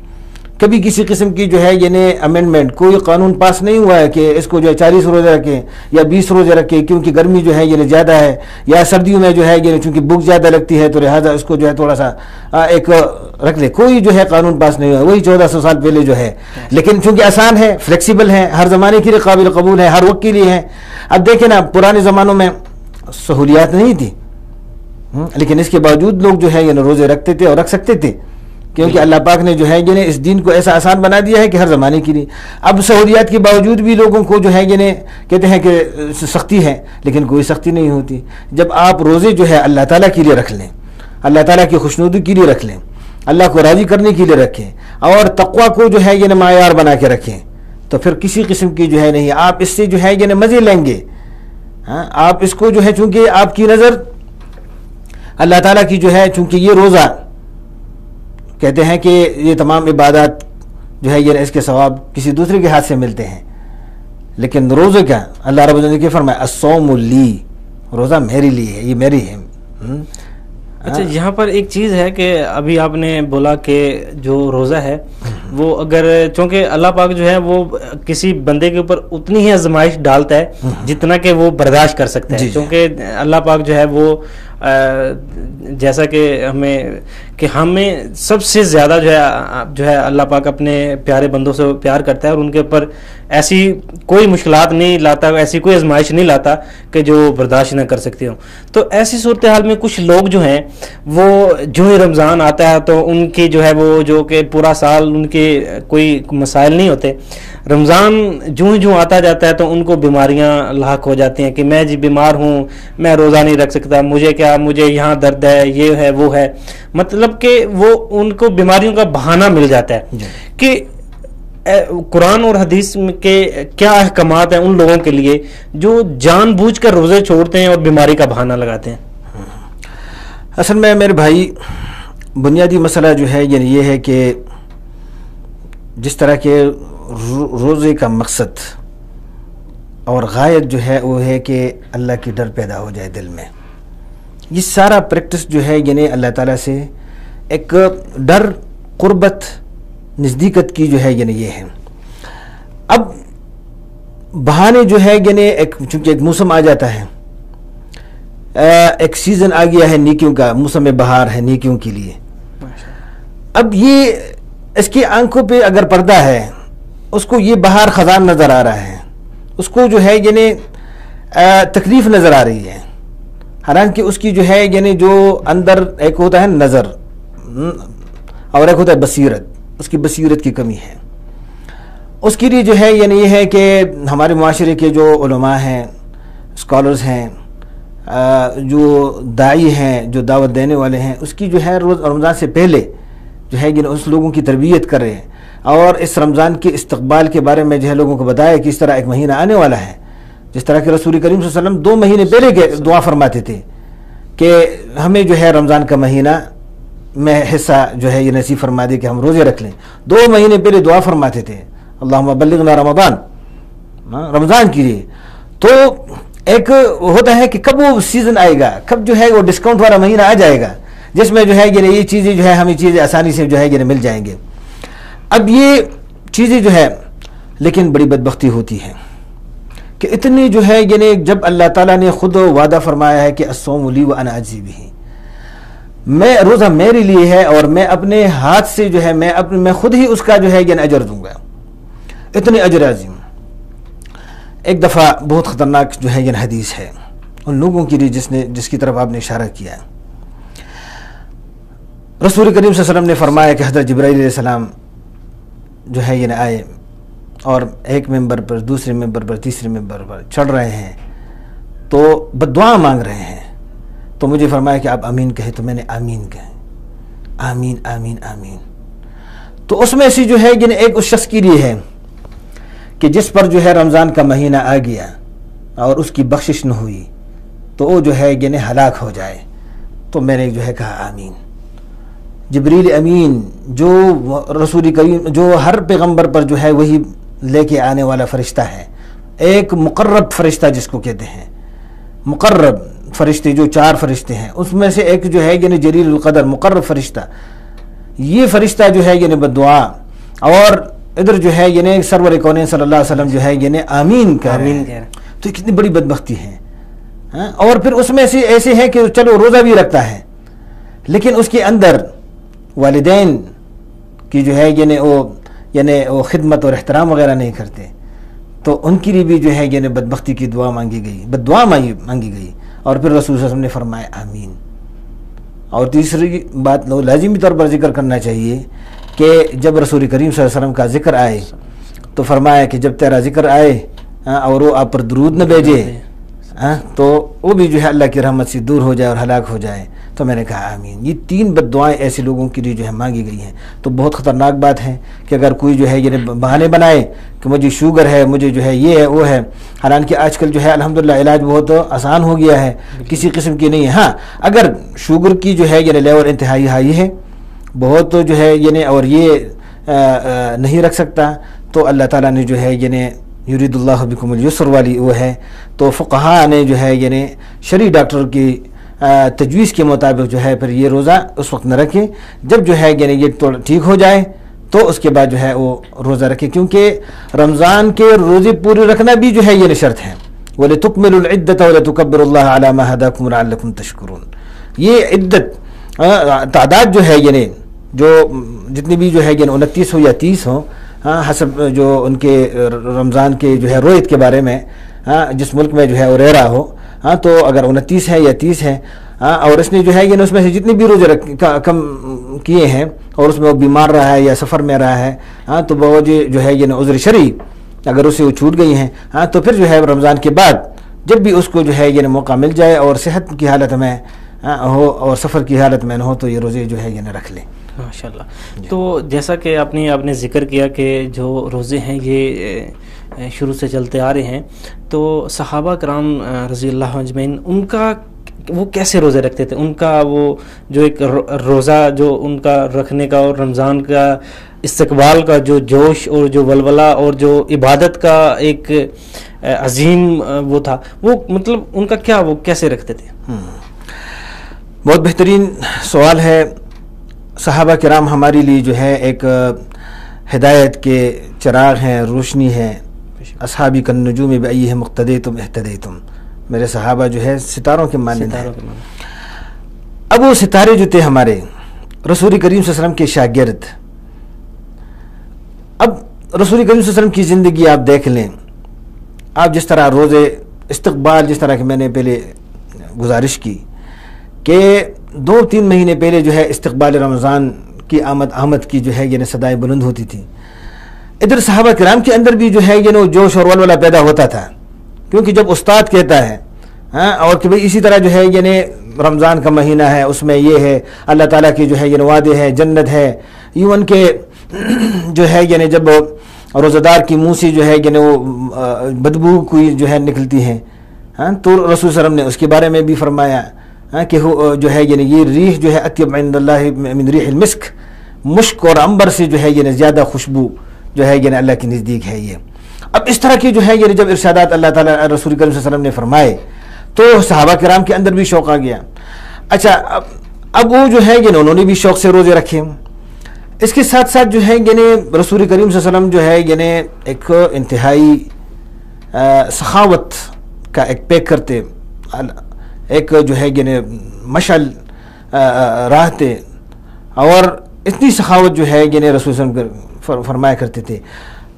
کبھی کسی قسم کی جو ہے یعنی امینڈمنٹ، کوئی قانون پاس نہیں ہوا ہے کہ اس کو جو ہے 40 روزے رکھیں یا 20 روزے رکھیں کیونکہ گرمی جو ہے یعنی زیادہ ہے، یا سردیوں میں جو ہے یعنی چونکہ بھوک زیادہ لگتی ہے تو لہٰذا اس کو جو ہے تھوڑا سا ایک رکھ لے. کوئی جو ہے قانون پاس نہیں ہوا ہے، وہی 1400 سال پہلے جو ہے. لیکن چونکہ آسان ہے، فلیکسیبل ہے، ہر زمانے کے لیے قابل قبول ہے، ہر وقت کے لیے ہے. اب دیکھیں نا پرانے زمانوں میں سہولیات نہیں تھی، لیکن اس کے باوجود لوگ جو ہے یعنی روزے رکھتے تھے اور رکھ سکتے تھے، کیونکہ اللہ پاک نے جو ہے یعنی اس دین کو ایسا آسان بنا دیا ہے کہ ہر زمانے کے لیے. اب سہولیات کے باوجود بھی لوگوں کو جو ہے یعنی کہتے ہیں کہ سختی ہے، لیکن کوئی سختی نہیں ہوتی. جب آپ روزے جو ہے اللہ تعالیٰ کے لیے رکھ لیں، اللہ تعالیٰ کی خوشنودی کے لیے رکھ لیں، اللہ کو راضی کرنے کے لیے رکھیں، اور تقوی کو جو ہے یعنی معیار بنا کے رکھیں، تو پھر کسی قسم کی جو ہے نہیں، آپ اس سے جو ہے یعنی مزے لیں گے. آپ اس کو جو ہے چونکہ آپ کی نظر اللہ تعالیٰ کی جو ہے، چونکہ یہ روزہ کہتے ہیں کہ یہ تمام عبادات جو ہے یہ اس کے ثواب کسی دوسرے کے ہاتھ سے ملتے ہیں، لیکن روزے کا اللہ رب العزت نے فرمایا الصوم لی، روزہ میرے لیے ہے، یہ میری ہے. اچھا یہاں پر ایک چیز ہے کہ ابھی آپ نے بولا کہ جو روزہ ہے وہ اگر چونکہ اللہ پاک جو ہے وہ کسی بندے کے اوپر اتنی ہی آزمائش ڈالتا ہے جتنا کہ وہ برداشت کر سکتا ہے، کیونکہ اللہ پاک جو ہے وہ جیسا کہ ہمیں سب سے زیادہ جو ہے اللہ پاک اپنے پیارے بندوں سے پیار کرتا ہے، اور ان کے اوپر ایسی کوئی مشکلات نہیں لاتا، ایسی کوئی آزمائش نہیں لاتا کہ جو برداشت نہ کر سکتے ہوں. تو ایسی صورتحال میں کچھ لوگ جو ہیں وہ جو ہی رمضان آتا ہے تو ان کی جو ہے وہ جو کہ پورا سال ان کے کوئی مسائل نہیں ہوتے، رمضان جو آتا جاتا ہے تو ان کو بیماریاں لاحق ہو جاتی ہیں کہ میں جی بیمار ہوں، میں روزہ نہیں رکھ سکتا، مجھے یہاں درد ہے، یہ ہے وہ ہے. مطلب کہ وہ ان کو بیماریوں کا بہانہ مل جاتا ہے. کہ قرآن اور حدیث کے کیا احکامات ہیں ان لوگوں کے لیے جو جان بوجھ کر روزے چھوڑتے ہیں اور بیماری کا بہانہ لگاتے ہیں؟ اصل میں میرے بھائی بنیادی مسئلہ جو ہے یعنی یہ ہے کہ جس طرح کے روزے کا مقصد اور غایت جو ہے وہ ہے کہ اللہ کی ڈر پیدا ہو جائے دل میں. یہ سارا پریکٹس جو ہے یعنی اللہ تعالیٰ سے ایک ڈر، قربت، نزدیکت کی جو ہے یعنی یہ ہے. اب بہانے جو ہے یعنی چونکہ ایک موسم آ جاتا ہے، ایک سیزن آ گیا ہے نیکیوں کا، موسم بہار ہے نیکیوں کے لیے. اب یہ اس کی آنکھوں پہ اگر پردہ ہے، اس کو یہ بہار خزان نظر آ رہا ہے، اس کو جو ہے یعنی تکلیف نظر آ رہی ہے، حالانکہ اس کی جو ہے یعنی جو اندر ایک ہوتا ہے نظر اور ایک ہوتا ہے بصیرت، اس کی بصیرت کی کمی ہے. اس کے لیے جو ہے یعنی یہ ہے کہ ہمارے معاشرے کے جو علماء ہیں، اسکالرز ہیں، جو داعی ہیں، جو دعوت دینے والے ہیں، اس کی جو ہے روز رمضان سے پہلے جو ہے یعنی اس لوگوں کی تربیت کر رہے ہیں، اور اس رمضان کے استقبال کے بارے میں جو ہے لوگوں کو بتایا کہ اس طرح ایک مہینہ آنے والا ہے. جس طرح کہ رسول کریم صلی اللہ علیہ وسلم 2 مہینے پہلے کے دعا فرماتے تھے کہ ہمیں جو ہے رمضان کا مہینہ میں حصہ جو ہے یہ نصیب فرما دے کہ ہم روزے رکھ لیں. 2 مہینے پہلے دعا فرماتے تھے اللہم بلغنا رمضان، رمضان کے لیے. تو ایک ہوتا ہے کہ کب وہ سیزن آئے گا، کب جو ہے وہ ڈسکاؤنٹ والا مہینہ آ جائے گا جس میں جو ہے یہ چیزیں جو ہے ہمیں چیزیں آسانی سے جو ہے یہ مل جائیں گے. اب یہ چیزیں جو ہے لیکن بڑی بدبختی ہوتی ہے کہ اتنی جو ہے یعنی جب اللہ تعالیٰ نے خود وعدہ فرمایا ہے کہ الصوم لی وانا اجزی بہ، میں روزہ میرے لیے ہے اور میں اپنے ہاتھ سے جو ہے میں خود ہی اس کا جو ہے یعنی اجر دوں گا، اتنے اجر عظیم. ایک دفعہ بہت خطرناک جو ہے یہ حدیث ہے ان لوگوں کے لیے جس کی طرف آپ نے اشارہ کیا. رسول کریم صلی اللہ علیہ وسلم نے فرمایا کہ حضرت جبرائیل علیہ السلام جو ہے یہ آئے اور ایک ممبر پر، دوسرے ممبر پر، تیسرے ممبر پر چڑھ رہے ہیں تو بددعا مانگ رہے ہیں. تو مجھے فرمایا کہ آپ آمین کہیں، تو میں نے آمین کہیں، آمین آمین آمین. تو اس میں سے جو ہے یعنی ایک اس شخص کے لیے ہے کہ جس پر جو ہے رمضان کا مہینہ آ گیا اور اس کی بخشش نہ ہوئی تو وہ جو ہے یعنی ہلاک ہو جائے. تو میں نے جو ہے کہا آمین. جبریل امین جو رسول کریم جو ہر پیغمبر پر جو ہے وہی لے کے آنے والا فرشتہ ہے، ایک مقرب فرشتہ جس کو کہتے ہیں، مقرب فرشتے جو 4 فرشتے ہیں، اس میں سے ایک جو ہے یعنی جلیل القدر مقرب فرشتہ، یہ فرشتہ جو ہے یعنی بدعا، اور ادھر جو ہے یعنی سرور کونین صلی اللہ علیہ وسلم جو ہے یعنی آمین کہہ رہے ہیں. تو یہ کتنی بڑی بدبختی ہے. اور پھر اس میں سے ایسے ہیں کہ چلو روزہ بھی رکھتا ہے لیکن اس کے اندر والدین کی جو ہے یعنی وہ خدمت اور احترام وغیرہ نہیں کرتے، تو ان کے لیے بھی جو ہے یعنی بدبختی کی دعا مانگی گئی، بددعا مانگی گئی، اور پھر رسول صلی اللہ علیہ وسلم نے فرمایا آمین. اور تیسری بات لازمی طور پر ذکر کرنا چاہیے کہ جب رسول کریم صلی اللہ علیہ وسلم کا ذکر آئے تو فرمایا کہ جب تیرا ذکر آئے اور وہ آپ پر درود نہ بھیجے تو وہ بھی جو ہے اللہ کی رحمت سے دور ہو جائے اور ہلاک ہو جائے. تو میں نے کہا آمین. یہ 3 بد دعائیں ایسے لوگوں کے لیے جو ہے مانگی گئی ہیں. تو بہت خطرناک بات ہے کہ اگر کوئی جو ہے یہ بہانے بنائے کہ مجھے شوگر ہے، مجھے جو ہے یہ ہے وہ ہے، حالانکہ آج کل جو ہے الحمدللہ علاج بہت آسان ہو گیا ہے، کسی قسم کی نہیں ہے. ہاں اگر شوگر کی جو ہے یہ لیول انتہائی ہائی ہے بہت جو ہے یعنی اور یہ نہیں رکھ سکتا، تو اللہ تعالیٰ نے جو ہے یعنی یرید اللہ بکم الیسر والی وہ ہے، تو فقہاء نے جو ہے یعنی شرعی ڈاکٹر کی تجویز کے مطابق جو ہے پھر یہ روزہ اس وقت نہ رکھیں جب جو ہے یعنی یہ ٹھیک ہو جائے تو اس کے بعد جو ہے وہ روزہ رکھیں، کیونکہ رمضان کے روزے پورے رکھنا بھی جو ہے یہ شرط ہے. وَلِتُكْمِلُوا الْعِدَّةَ وَلِتُكَبِّرُوا اللَّهَ عَلَى مَا هَدَاكُمْ وَلَعَلَّكُمْ تَشْكُرُونَ. یہ عدت تعداد جو ہے یعنی جو جتنی بھی جو ہے یعنی 29 ہو یا 30 ہو، حسب جو ان کے رمضان کے جو ہے رویت کے بارے میں، جس ملک میں جو ہے اوریرا ہو، تو اگر 29 ہے یا 30 ہے، اور اس نے جو ہے یعنی اس میں سے جتنے بھی روزے کم کیے ہیں اور اس میں وہ بیمار رہا ہے یا سفر میں رہا ہے، تو بوجہ جو ہے یعنی عذر شرعی اگر اسے وہ چھوٹ گئی ہیں، تو پھر جو ہے رمضان کے بعد جب بھی اس کو جو ہے یعنی موقع مل جائے اور صحت کی حالت میں ہو اور سفر کی حالت میں نہ ہو تو یہ روزے جو ہے یعنی رکھ لیں. ماشاءاللہ. تو جیسا کہ آپ نے ذکر کیا کہ جو روزے ہیں یہ شروع سے چلتے آ رہے ہیں، تو صحابہ کرام رضی اللہ اجمعین ان کا وہ کیسے روزے رکھتے تھے؟ ان کا وہ جو ایک روزہ جو ان کا رکھنے کا اور رمضان کا استقبال کا جو جوش اور جو ولولہ اور جو عبادت کا ایک عظیم وہ تھا، وہ مطلب ان کا کیا وہ کیسے رکھتے تھے؟ بہت بہترین سوال ہے. صحابہ کرام ہمارے لیے جو ہے ایک ہدایت کے چراغ ہیں، روشنی ہے. اصحابی کالنجوم بأیہم اقتدیتم اہتدیتم. میرے صحابہ جو ہے ستاروں کے مانند ہیں. اب وہ ستارے جو تھے ہمارے رسول کریم صلی اللہ علیہ وسلم کے شاگرد. اب رسول کریم صلی اللہ علیہ وسلم کی زندگی آپ دیکھ لیں، آپ جس طرح روزے استقبال، جس طرح کہ میں نے پہلے گزارش کی کہ 2-3 مہینے پہلے جو ہے استقبال رمضان کی آمد کی جو ہے یعنی صدائیں بلند ہوتی تھی. ادھر صحابہ کرام کے اندر بھی جو ہے یہ جوش اور ولولہ پیدا ہوتا تھا، کیونکہ جب استاد کہتا ہے اور کہ بھئی اسی طرح جو ہے یعنی رمضان کا مہینہ ہے، اس میں یہ ہے، اللہ تعالیٰ کی جو ہے یہ وعدے ہے، جنت ہے، ایون کہ جو ہے یعنی جب روزہ دار کی منہ سے جو ہے یعنی وہ بدبو کوئی جو ہے نکلتی ہے، تو رسول صلی اللہ علیہ وسلم نے اس کے بارے میں بھی فرمایا کہ جو ہے یعنی یہ ریح جو ہے اطیب عند اللہ من ریح المسک، مشک اور عنبر سے جو ہے یعنی زیادہ خوشبو جو ہے یعنی اللہ کے نزدیک ہے یہ. اب اس طرح کی جو ہے یعنی جب ارشادات اللہ تعالیٰ رسول کریم صلی اللہ علیہ وسلم نے فرمائے تو صحابہ کرام کے اندر بھی شوق آ گیا. اچھا اب وہ جو ہے یعنی انہوں نے بھی شوق سے روزے رکھے. اس کے ساتھ ساتھ جو ہے یعنی رسول کریم صلی اللہ علیہ وسلم جو ہے یعنی ایک انتہائی سخاوت کا ایک پیک کرتے، ایک جو ہے یعنی مشعل راہ تھے، اور اتنی سخاوت جو ہے یعنی رسول صلی اللہ علیہ وسلم فرمایا کرتے تھے.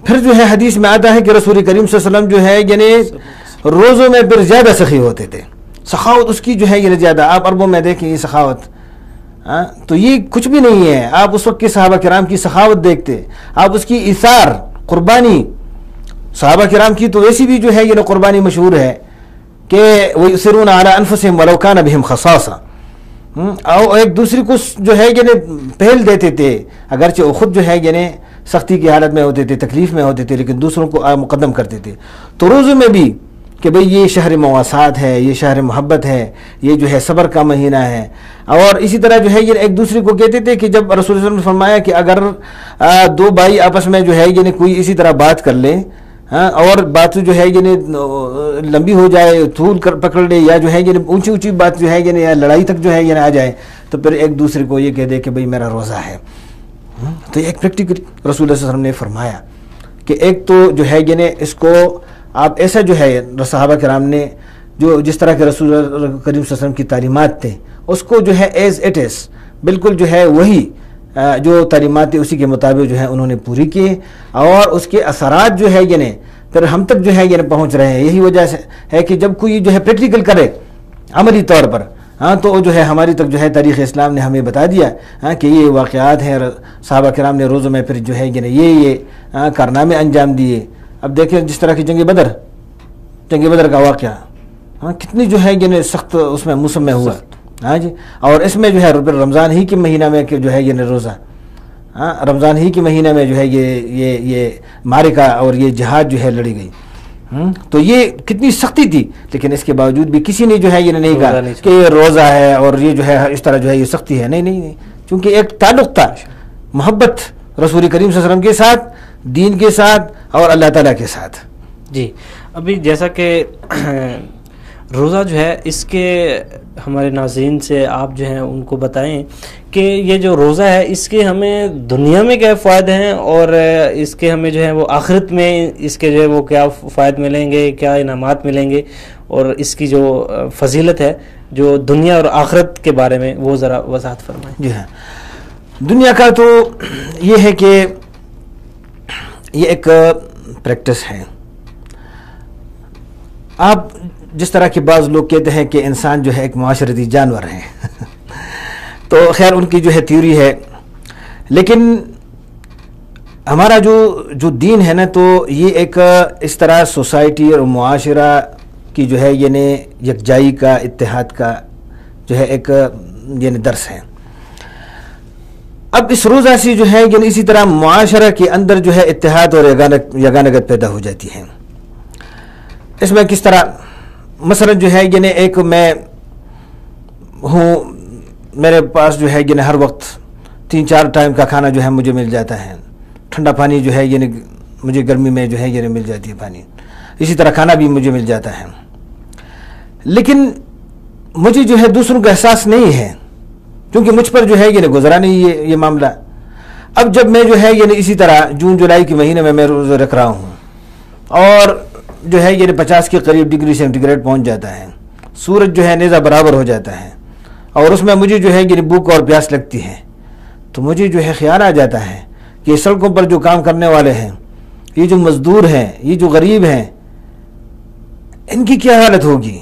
پھر جو ہے حدیث میں آتا ہے کہ رسول کریم صلی اللہ علیہ وسلم جو ہے یعنی روزوں میں پھر زیادہ سخی ہوتے تھے، سخاوت اس کی جو ہے یعنی زیادہ. آپ عربوں میں دیکھیں یہ سخاوت، تو یہ کچھ بھی نہیں ہے. آپ اس وقت کے صحابہ کرام کی سخاوت دیکھتے، آپ اس کی ایثار قربانی، صحابہ کرام کی تو ویسی بھی جو ہے یعنی قربانی مشہور ہے کہ وَيُؤْثِرُونَ عَلَىٰ أَنفُسِهِمْ وَلَوْ كَانَ بِهِمْ خَصَاصَةٌ، اور ایک دوسرے کو جو ہے یعنی پہل دیتے تھے، اگرچہ وہ خود جو ہے یعنی سختی کی حالت میں ہوتے تھے، تکلیف میں ہوتے تھے، لیکن دوسروں کو مقدم کرتے تھے. تو روزوں میں بھی کہ بھئی یہ شہر مواسات ہے، یہ شہر محبت ہے، یہ جو ہے صبر کا مہینہ ہے. اور اسی طرح جو ہے یہ ایک دوسرے کو کہتے تھے کہ جب رسول اللہ صلی اللہ علیہ وسلم نے فرمایا کہ اگر 2 بھائی آپس میں جو ہے یعنی کوئی اسی طرح بات کر لیں ہاں، اور بات جو ہے یعنی لمبی ہو جائے، طول کر پکڑ لے، یا جو ہے یعنی اونچی اونچی بات جو ہے یعنی یا لڑائی تک جو ہے یعنی آ جائے، تو پھر ایک دوسرے کو یہ کہہ دے کہ بھئی میرا روزہ ہے. تو ایک پریکٹیکل رسول اللہ صلی اللہ علیہ وسلم نے فرمایا کہ ایک تو جو ہے یعنی اس کو آپ ایسا جو ہے صحابہ کرام نے جو جس طرح کے رسول اللہ کریم صلی اللہ علیہ وسلم کی تعلیمات تھے اس کو جو ہے ایز اٹ از بالکل جو ہے وہی جو تعلیمات تھی اسی کے مطابق جو ہے انہوں نے پوری کی، اور اس کے اثرات جو ہے یعنی پھر ہم تک جو ہے یعنی پہنچ رہے ہیں. یہی وجہ سے ہے کہ جب کوئی جو ہے پریکٹیکل کرے عملی طور پر، ہاں، تو جو ہے ہماری تک جو ہے تاریخ اسلام نے ہمیں بتا دیا کہ یہ واقعات ہیں، صحابہ کرام نے روزوں میں پھر جو ہے یعنی یہ کارنامے انجام دیے. اب دیکھیں جس طرح کی جنگ بدر کا واقعہ، ہاں، کتنی جو ہے یعنی سخت اس میں موسم میں ہوا. ہاں جی، اور اس میں جو ہے رمضان ہی کے مہینہ میں جو ہے یہ روزہ، ہاں، رمضان ہی کے مہینہ میں جو ہے یہ معرکہ اور یہ جہاد جو ہے لڑی گئی. تو یہ کتنی سختی تھی، لیکن اس کے باوجود بھی کسی نے جو ہے یہ نہیں کہا کہ یہ روزہ ہے اور یہ جو ہے اس طرح جو ہے یہ سختی ہے. نہیں، چونکہ ایک تعلق تھا، محبت رسول کریم صلی اللہ علیہ وسلم کے ساتھ، دین کے ساتھ اور اللہ تعالیٰ کے ساتھ. جی، ابھی جیسا کہ روزہ جو ہے اس کے ہمارے ناظرین سے آپ جو ہیں ان کو بتائیں کہ یہ جو روزہ ہے اس کے ہمیں دنیا میں کیا فائدے ہیں، اور اس کے ہمیں جو ہے وہ آخرت میں اس کے جو ہے وہ کیا فائدے ملیں گے، کیا انعامات ملیں گے، اور اس کی جو فضیلت ہے جو دنیا اور آخرت کے بارے میں وہ ذرا وضاحت فرمائیں. جی ہاں، دنیا کا تو یہ ہے کہ یہ ایک پریکٹس ہے. آپ جس طرح کے بعض لوگ کہتے ہیں کہ انسان جو ہے ایک معاشرتی جانور ہے تو خیر ان کی جو ہے تھیوری ہے، لیکن ہمارا جو دین ہے نا، تو یہ ایک اس طرح سوسائٹی اور معاشرہ کی جو ہے یعنی یکجائی کا، اتحاد کا جو ہے ایک یعنی درس ہے. اب اس روزہ سے جو ہے یعنی اسی طرح معاشرہ کے اندر جو ہے اتحاد اور یگانگت پیدا ہو جاتی ہے. اس میں کس طرح، مثلا جو ہے یعنی ایک میں ہوں، میرے پاس جو ہے یعنی ہر وقت 3-4 ٹائم کا کھانا جو ہے مجھے مل جاتا ہے، ٹھنڈا پانی جو ہے یعنی مجھے گرمی میں جو ہے یعنی مل جاتی ہے پانی، اسی طرح کھانا بھی مجھے مل جاتا ہے. لیکن مجھے جو ہے دوسروں کا احساس نہیں ہے، کیونکہ مجھ پر جو ہے یعنی گزرا نہیں یہ معاملہ. اب جب میں جو ہے یعنی اسی طرح جون جولائی کے مہینے میں روزہ رکھ رہا ہوں اور جو ہے یعنی 50 کے قریب ڈگری سینٹی گریڈ پہنچ جاتا ہے، سورج جو ہے نیزہ برابر ہو جاتا ہے، اور اس میں مجھے جو ہے یعنی بھوک اور پیاس لگتی ہے، تو مجھے جو ہے خیال آ جاتا ہے کہ سڑکوں پر جو کام کرنے والے ہیں، یہ جو مزدور ہیں، یہ جو غریب ہیں، ان کی کیا حالت ہوگی.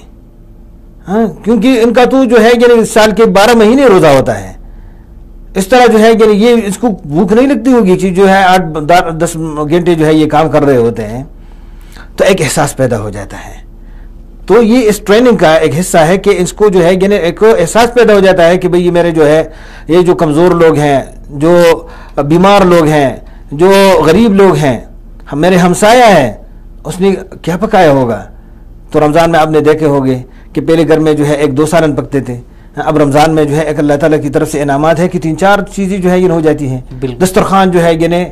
ہاں، کیونکہ ان کا تو جو ہے یعنی سال کے 12 مہینے روزہ ہوتا ہے. اس طرح جو ہے یعنی یہ اس کو بھوک نہیں لگتی ہوگی کہ جو ہے 8-10 گھنٹے جو ہے یہ کام کر رہے ہوتے ہیں. تو ایک احساس پیدا ہو جاتا ہے. تو یہ اس ٹریننگ کا ایک حصہ ہے کہ اس کو جو ہے یعنی ایک احساس پیدا ہو جاتا ہے کہ بھئی یہ میرے جو ہے یہ جو کمزور لوگ ہیں، جو بیمار لوگ ہیں، جو غریب لوگ ہیں، میرے ہمسایہ ہیں، اس نے کیا پکایا ہوگا. تو رمضان میں آپ نے دیکھے ہوگے کہ پہلے گھر میں جو ہے 1-2 سالن پکتے تھے، اب رمضان میں جو ہے ایک اللہ تعالیٰ کی طرف سے انعامات ہے کہ 3-4 چیزیں جو ہے یہ ہو جاتی ہیں، دسترخوان جو ہے یعنی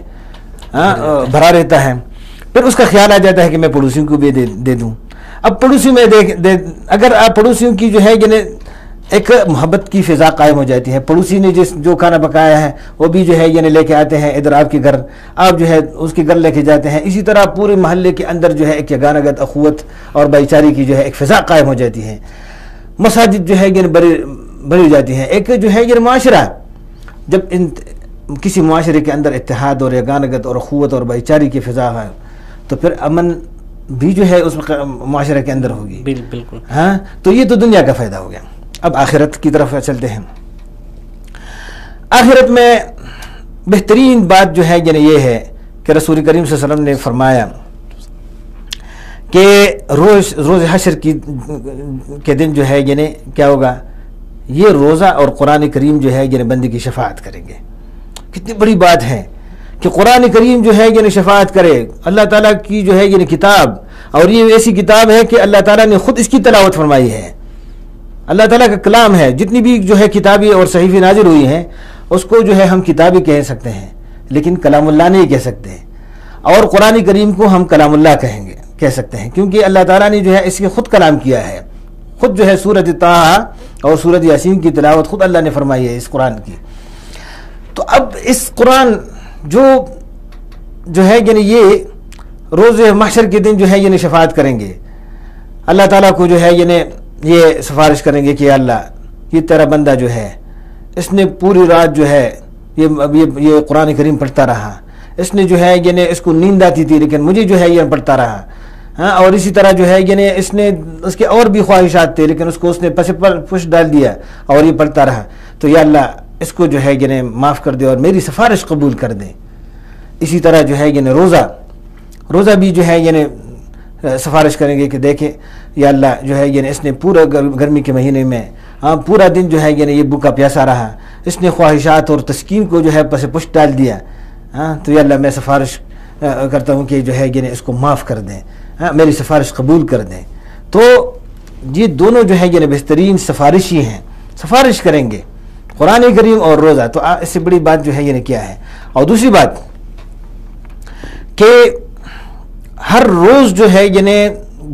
بھرا رہتا ہے. پھر اس کا خیال آ جاتا ہے کہ میں پڑوسیوں کو بھی دے دوں. اب پڑوسی میں اگر آپ پڑوسیوں کی جو ہے یعنی ایک محبت کی فضا قائم ہو جاتی ہے. پڑوسی نے جو کھانا پکایا ہے وہ بھی جو ہے یعنی لے کے آتے ہیں ادھر آپ کے گھر، آپ جو ہے اس کے گھر لے کے جاتے ہیں. اسی طرح پورے محلے کے اندر جو ہے ایک یگانگت، اخوت اور بھائی چارے کی جو ہے ایک فضا قائم ہو جاتی ہے. مساجد جو ہے یعنی بڑی ہو جاتی ہیں. ایک جو ہے یہ معاشرہ، جب کسی معاشرے کے اندر اتحاد اور یگانگت اور اخوت اور بھائی چارے کی فضا ہے تو پھر امن بھی جو ہے اس معاشرے کے اندر ہوگی. بالکل. ہاں، تو یہ تو دنیا کا فائدہ ہو گیا. اب آخرت کی طرف چلتے ہیں. آخرت میں بہترین بات جو ہے یعنی یہ ہے کہ رسول کریم صلی اللہ علیہ وسلم نے فرمایا کہ روز حشر کے دن جو ہے یعنی کیا ہوگا، یہ روزہ اور قرآن کریم جو ہے یعنی بندے کی شفاعت کریں گے. کتنی بڑی بات ہے کہ قرآن کریم جو ہے یعنی شفاعت کرے. اللہ تعالیٰ کی جو ہے یعنی کتاب، اور یہ ایسی کتاب ہے کہ اللہ تعالیٰ نے خود اس کی تلاوت فرمائی ہے. اللہ تعالیٰ کا کلام ہے. جتنی بھی جو ہے کتابیں اور صحیفیں نازل ہوئی ہیں اس کو جو ہے ہم کتابیں کہہ سکتے ہیں، لیکن کلام اللہ نہیں کہہ سکتے. اور قرآن کریم کو ہم کلام اللہ کہہ سکتے ہیں، کیونکہ اللہ تعالیٰ نے جو ہے اس کے خود کلام کیا ہے، خود جو ہے سورۃ طٰہٰ اور سورۃ یاسین کی تلاوت خود اللہ نے فرمائی ہے اس قرآن کی۔ تو اب اس قرآن جو ہے یعنی یہ روز محشر کے دن جو ہے یعنی شفاعت کریں گے، اللہ تعالیٰ کو جو ہے یعنی یہ سفارش کریں گے کہ یا اللہ یہ تیرا بندہ جو ہے اس نے پوری رات جو ہے یہ قرآن کریم پڑھتا رہا، اس نے جو ہے یعنی اس کو نیند آتی تھی لیکن مجھے جو ہے یہ پڑھتا رہا، ہاں، اور اسی طرح جو ہے یعنی اس کے اور بھی خواہشات تھے لیکن اس نے پس پر پش ڈال دیا اور یہ پڑھتا رہا، تو یا اللہ اس کو جو ہے یعنی معاف کر دے اور میری سفارش قبول کر دے۔ اسی طرح جو ہے یعنی روزہ بھی جو ہے یعنی سفارش کریں گے کہ دیکھیں یا اللہ جو ہے یعنی اس نے پورا گرمی کے مہینے میں پورا دن جو ہے یعنی یہ بھوکا پیاسا رہا، اس نے خواہشات اور تسکین کو جو ہے پس پش ڈال دیا، تو یا اللہ میں سفارش کرتا ہوں کہ جو ہے یعنی اس کو معاف کر دیں، میری سفارش قبول کر دیں۔ تو یہ دونوں جو ہے یعنی بہترین سفارشی ہیں، سفارش کریں گے قرآن کریم اور روزہ۔ تو اس سے بڑی بات جو ہے یعنی کیا ہے؟ اور دوسری بات کہ ہر روز جو ہے یعنی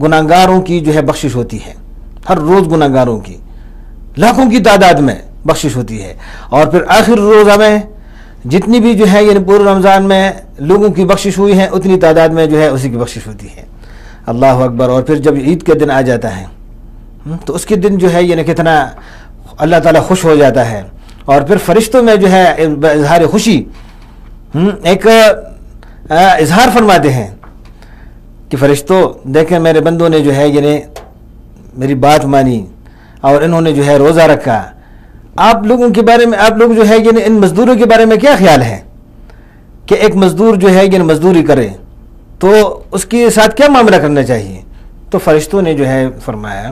گناہگاروں کی جو ہے بخشش ہوتی ہے، ہر روز گناہگاروں کی لاکھوں کی تعداد میں بخشش ہوتی ہے، اور پھر آخر روزہ میں جتنی بھی جو ہے یعنی پورے رمضان میں لوگوں کی بخشش ہوئی ہے اتنی تعداد میں جو ہے اسی کی بخشش ہوتی ہے۔ اللہ اکبر۔ اور پھر جب عید کے دن آ جاتا ہے تو اس کے دن جو ہے یعنی کتنا اللہ تعالیٰ خوش ہو جاتا ہے، اور پھر فرشتوں میں جو ہے اظہار خوشی ایک اظہار فرماتے ہیں کہ فرشتوں دیکھیں میرے بندوں نے جو ہے یعنی میری بات مانی اور انہوں نے جو ہے روزہ رکھا۔ آپ لوگوں کے بارے میں، آپ لوگ جو ہے یعنی ان مزدوروں کے بارے میں کیا خیال ہے کہ ایک مزدور جو ہے یعنی مزدوری کرے تو اس کے ساتھ کیا معاملہ کرنا چاہیے؟ تو فرشتوں نے جو ہے فرمایا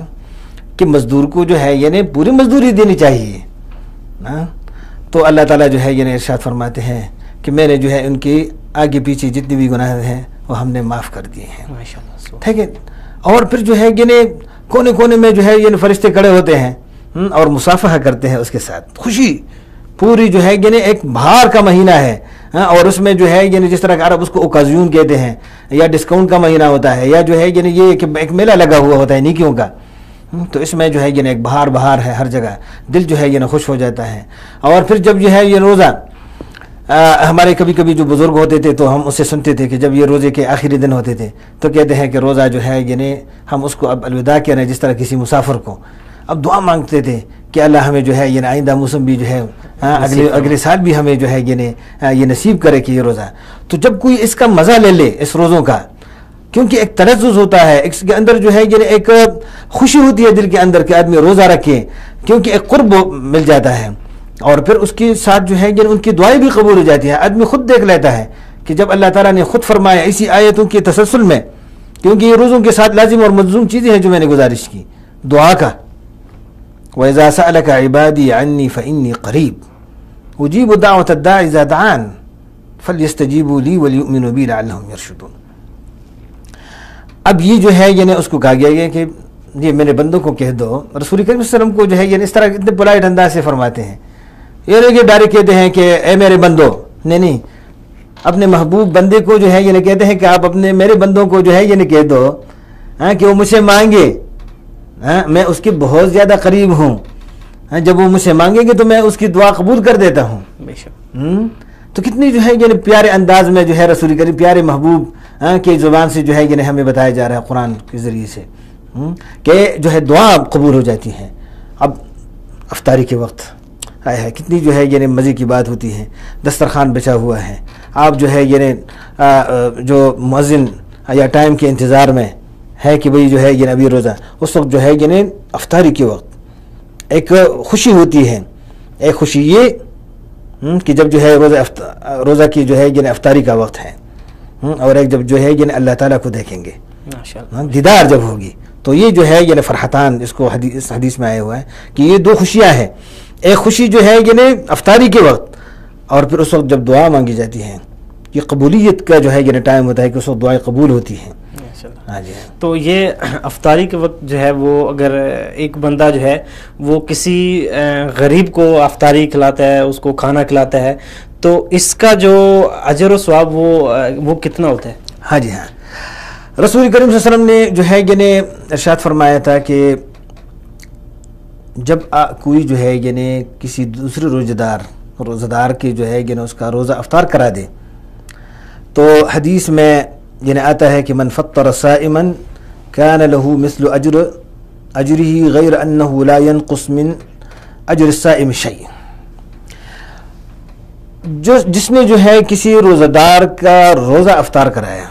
کہ مزدور کو جو ہے یعنی پوری مزدوری دینی چاہیے۔ تو اللہ تعالیٰ جو ہے یعنی ارشاد فرماتے ہیں کہ میں نے جو ہے ان کے آگے پیچھے جتنی بھی گناہ ہیں وہ ہم نے معاف کر دیے ہیں، ٹھیک ہے۔ اور پھر جو ہے یعنی کونے کونے میں جو ہے یعنی فرشتے کھڑے ہوتے ہیں اور مصافحہ کرتے ہیں اس کے ساتھ، خوشی پوری جو ہے یعنی ایک بہار کا مہینہ ہے، اور اس میں جو ہے یعنی جس طرح عرب اس کو اوکازیون کہتے ہیں یا ڈسکاؤنٹ کا مہینہ ہوتا ہے، یا جو ہے یعنی یہ کہ ایک میلہ لگا ہوا ہوتا ہے نیکیوں کا، تو اس میں جو ہے یعنی ایک بہار ہے ہر جگہ، دل جو ہے یعنی خوش ہو جاتا ہے۔ اور پھر جب جو ہے یہ روزہ ہمارے کبھی کبھی جو بزرگ ہوتے تھے تو ہم اس سے سنتے تھے کہ جب یہ روزے کے آخری دن ہوتے تھے تو کہتے ہیں کہ روزہ جو ہے یعنی ہم اس کو اب الوداع کہہ رہے ہیں، جس طرح کسی مسافر کو اب دعا مانگتے تھے کہ اللہ ہمیں جو ہے یعنی آئندہ موسم بھی جو ہے اگلے سال بھی ہمیں جو ہے یعنی یہ نصیب کرے کہ یہ روزہ۔ تو جب کوئی اس کا مزہ لے لے اس روزوں کا، کیونکہ ایک تلذذ ہوتا ہے اس کے اندر جو ہے یعنی ایک خوشی ہوتی ہے دل کے اندر کہ آدمی روزہ رکھے، کیونکہ ایک قرب مل جاتا ہے، اور پھر اس کے ساتھ جو ہے یعنی ان کی دعائیں بھی قبول ہو جاتی ہیں۔ آدمی خود دیکھ لیتا ہے کہ جب اللہ تعالیٰ نے خود فرمایا اسی آیتوں کے تسلسل میں، کیونکہ یہ روزوں کے ساتھ لازم اور ملزوم چیزیں ہیں جو میں نے گزارش کی، دعا کا وَإِذَا سَأَلَكَ عِبَادِي عَنِّي فَإِنِّي قَرِيبٌ أُجِيبُ دَعْوَةَ الدَّاعِ إِذَا دَعَانِ فَلْيَسْتَجِيبُوا لِي وَلْيُؤْمِنُوا بِي لَعَلَّهُمْ يَرْشُدُونَ۔ اب یہ جو ہے یعنی اس کو کہا گیا ہے کہ یہ میرے بندوں کو کہہ دو۔ رسول کریم صلی اللہ علیہ وسلم کو جو ہے یعنی اس طرح اتنے پولائٹ انداز سے فرماتے ہیں، یہ نہیں کہ ڈائریکٹ کہتے ہیں کہ اے میرے بندو، نہیں، اپنے محبوب بندے کو جو ہے یعنی کہتے ہیں کہ آپ اپنے میرے بندوں کو جو ہے یعنی کہہ دو کہ وہ مجھ سے مانگے، میں اس کے بہت زیادہ قریب ہوں، جب وہ مجھ سے مانگیں گے تو میں اس کی دعا قبول کر دیتا ہوں۔ تو کتنی جو ہے یعنی پیارے انداز میں جو ہے رسول کریم پیارے محبوب کی زبان سے جو ہے یعنی ہمیں بتایا جا رہا ہے قرآن کے ذریعے سے کہ جو ہے دعا قبول ہو جاتی ہے۔ اب افطاری کے وقت ہے کتنی جو ہے یعنی مزے کی بات ہوتی ہے، دسترخوان بچا ہوا ہے، آپ جو ہے یعنی جو مؤذن یا ٹائم کے انتظار میں ہے کہ بھئی جو ہے یعنی ابھی روزہ، اس وقت جو ہے یعنی افطاری کے وقت ایک خوشی ہوتی ہے، ایک خوشی یہ کہ جب جو ہے روزہ کی جو ہے یعنی افطاری کا وقت ہے، اور ایک جب جو ہے یعنی اللہ تعالیٰ کو دیکھیں گے، دیدار جب ہوگی، تو یہ جو ہے یعنی فرحتان، اس کو حدیث میں آیا ہوا ہے کہ یہ دو خوشیاں ہیں، ایک خوشی جو ہے یعنی افطاری کے وقت، اور پھر اس وقت جب دعا مانگی جاتی ہے، یہ قبولیت کا جو ہے یعنی ٹائم ہوتا ہے کہ اس وقت دعائیں قبول ہوتی ہیں۔ ماشاءاللہ. ہاں جی. تو یہ افطاری کے وقت جو ہے وہ اگر ایک بندہ جو ہے وہ کسی غریب کو افطاری کھلاتا ہے, اس کو کھانا کھلاتا ہے, تو اس کا جو اجر و ثواب وہ کتنا ہوتا ہے؟ ہاں جی ہاں. رسول کریم صلی اللہ علیہ وسلم نے جو ہے یعنی ارشاد فرمایا تھا کہ جب کوئی جو ہے یعنی کسی دوسرے روزہ دار کے جو ہے یعنی اس کا روزہ افطار کرا دے, تو حدیث میں یعنی آتا ہے کہ من فطر صائما كان له مثل اجره غیر انه لا ينقص من اجر الصائم شيء. جس نے جو ہے کسی روزہ دار کا روزہ افطار کرایا,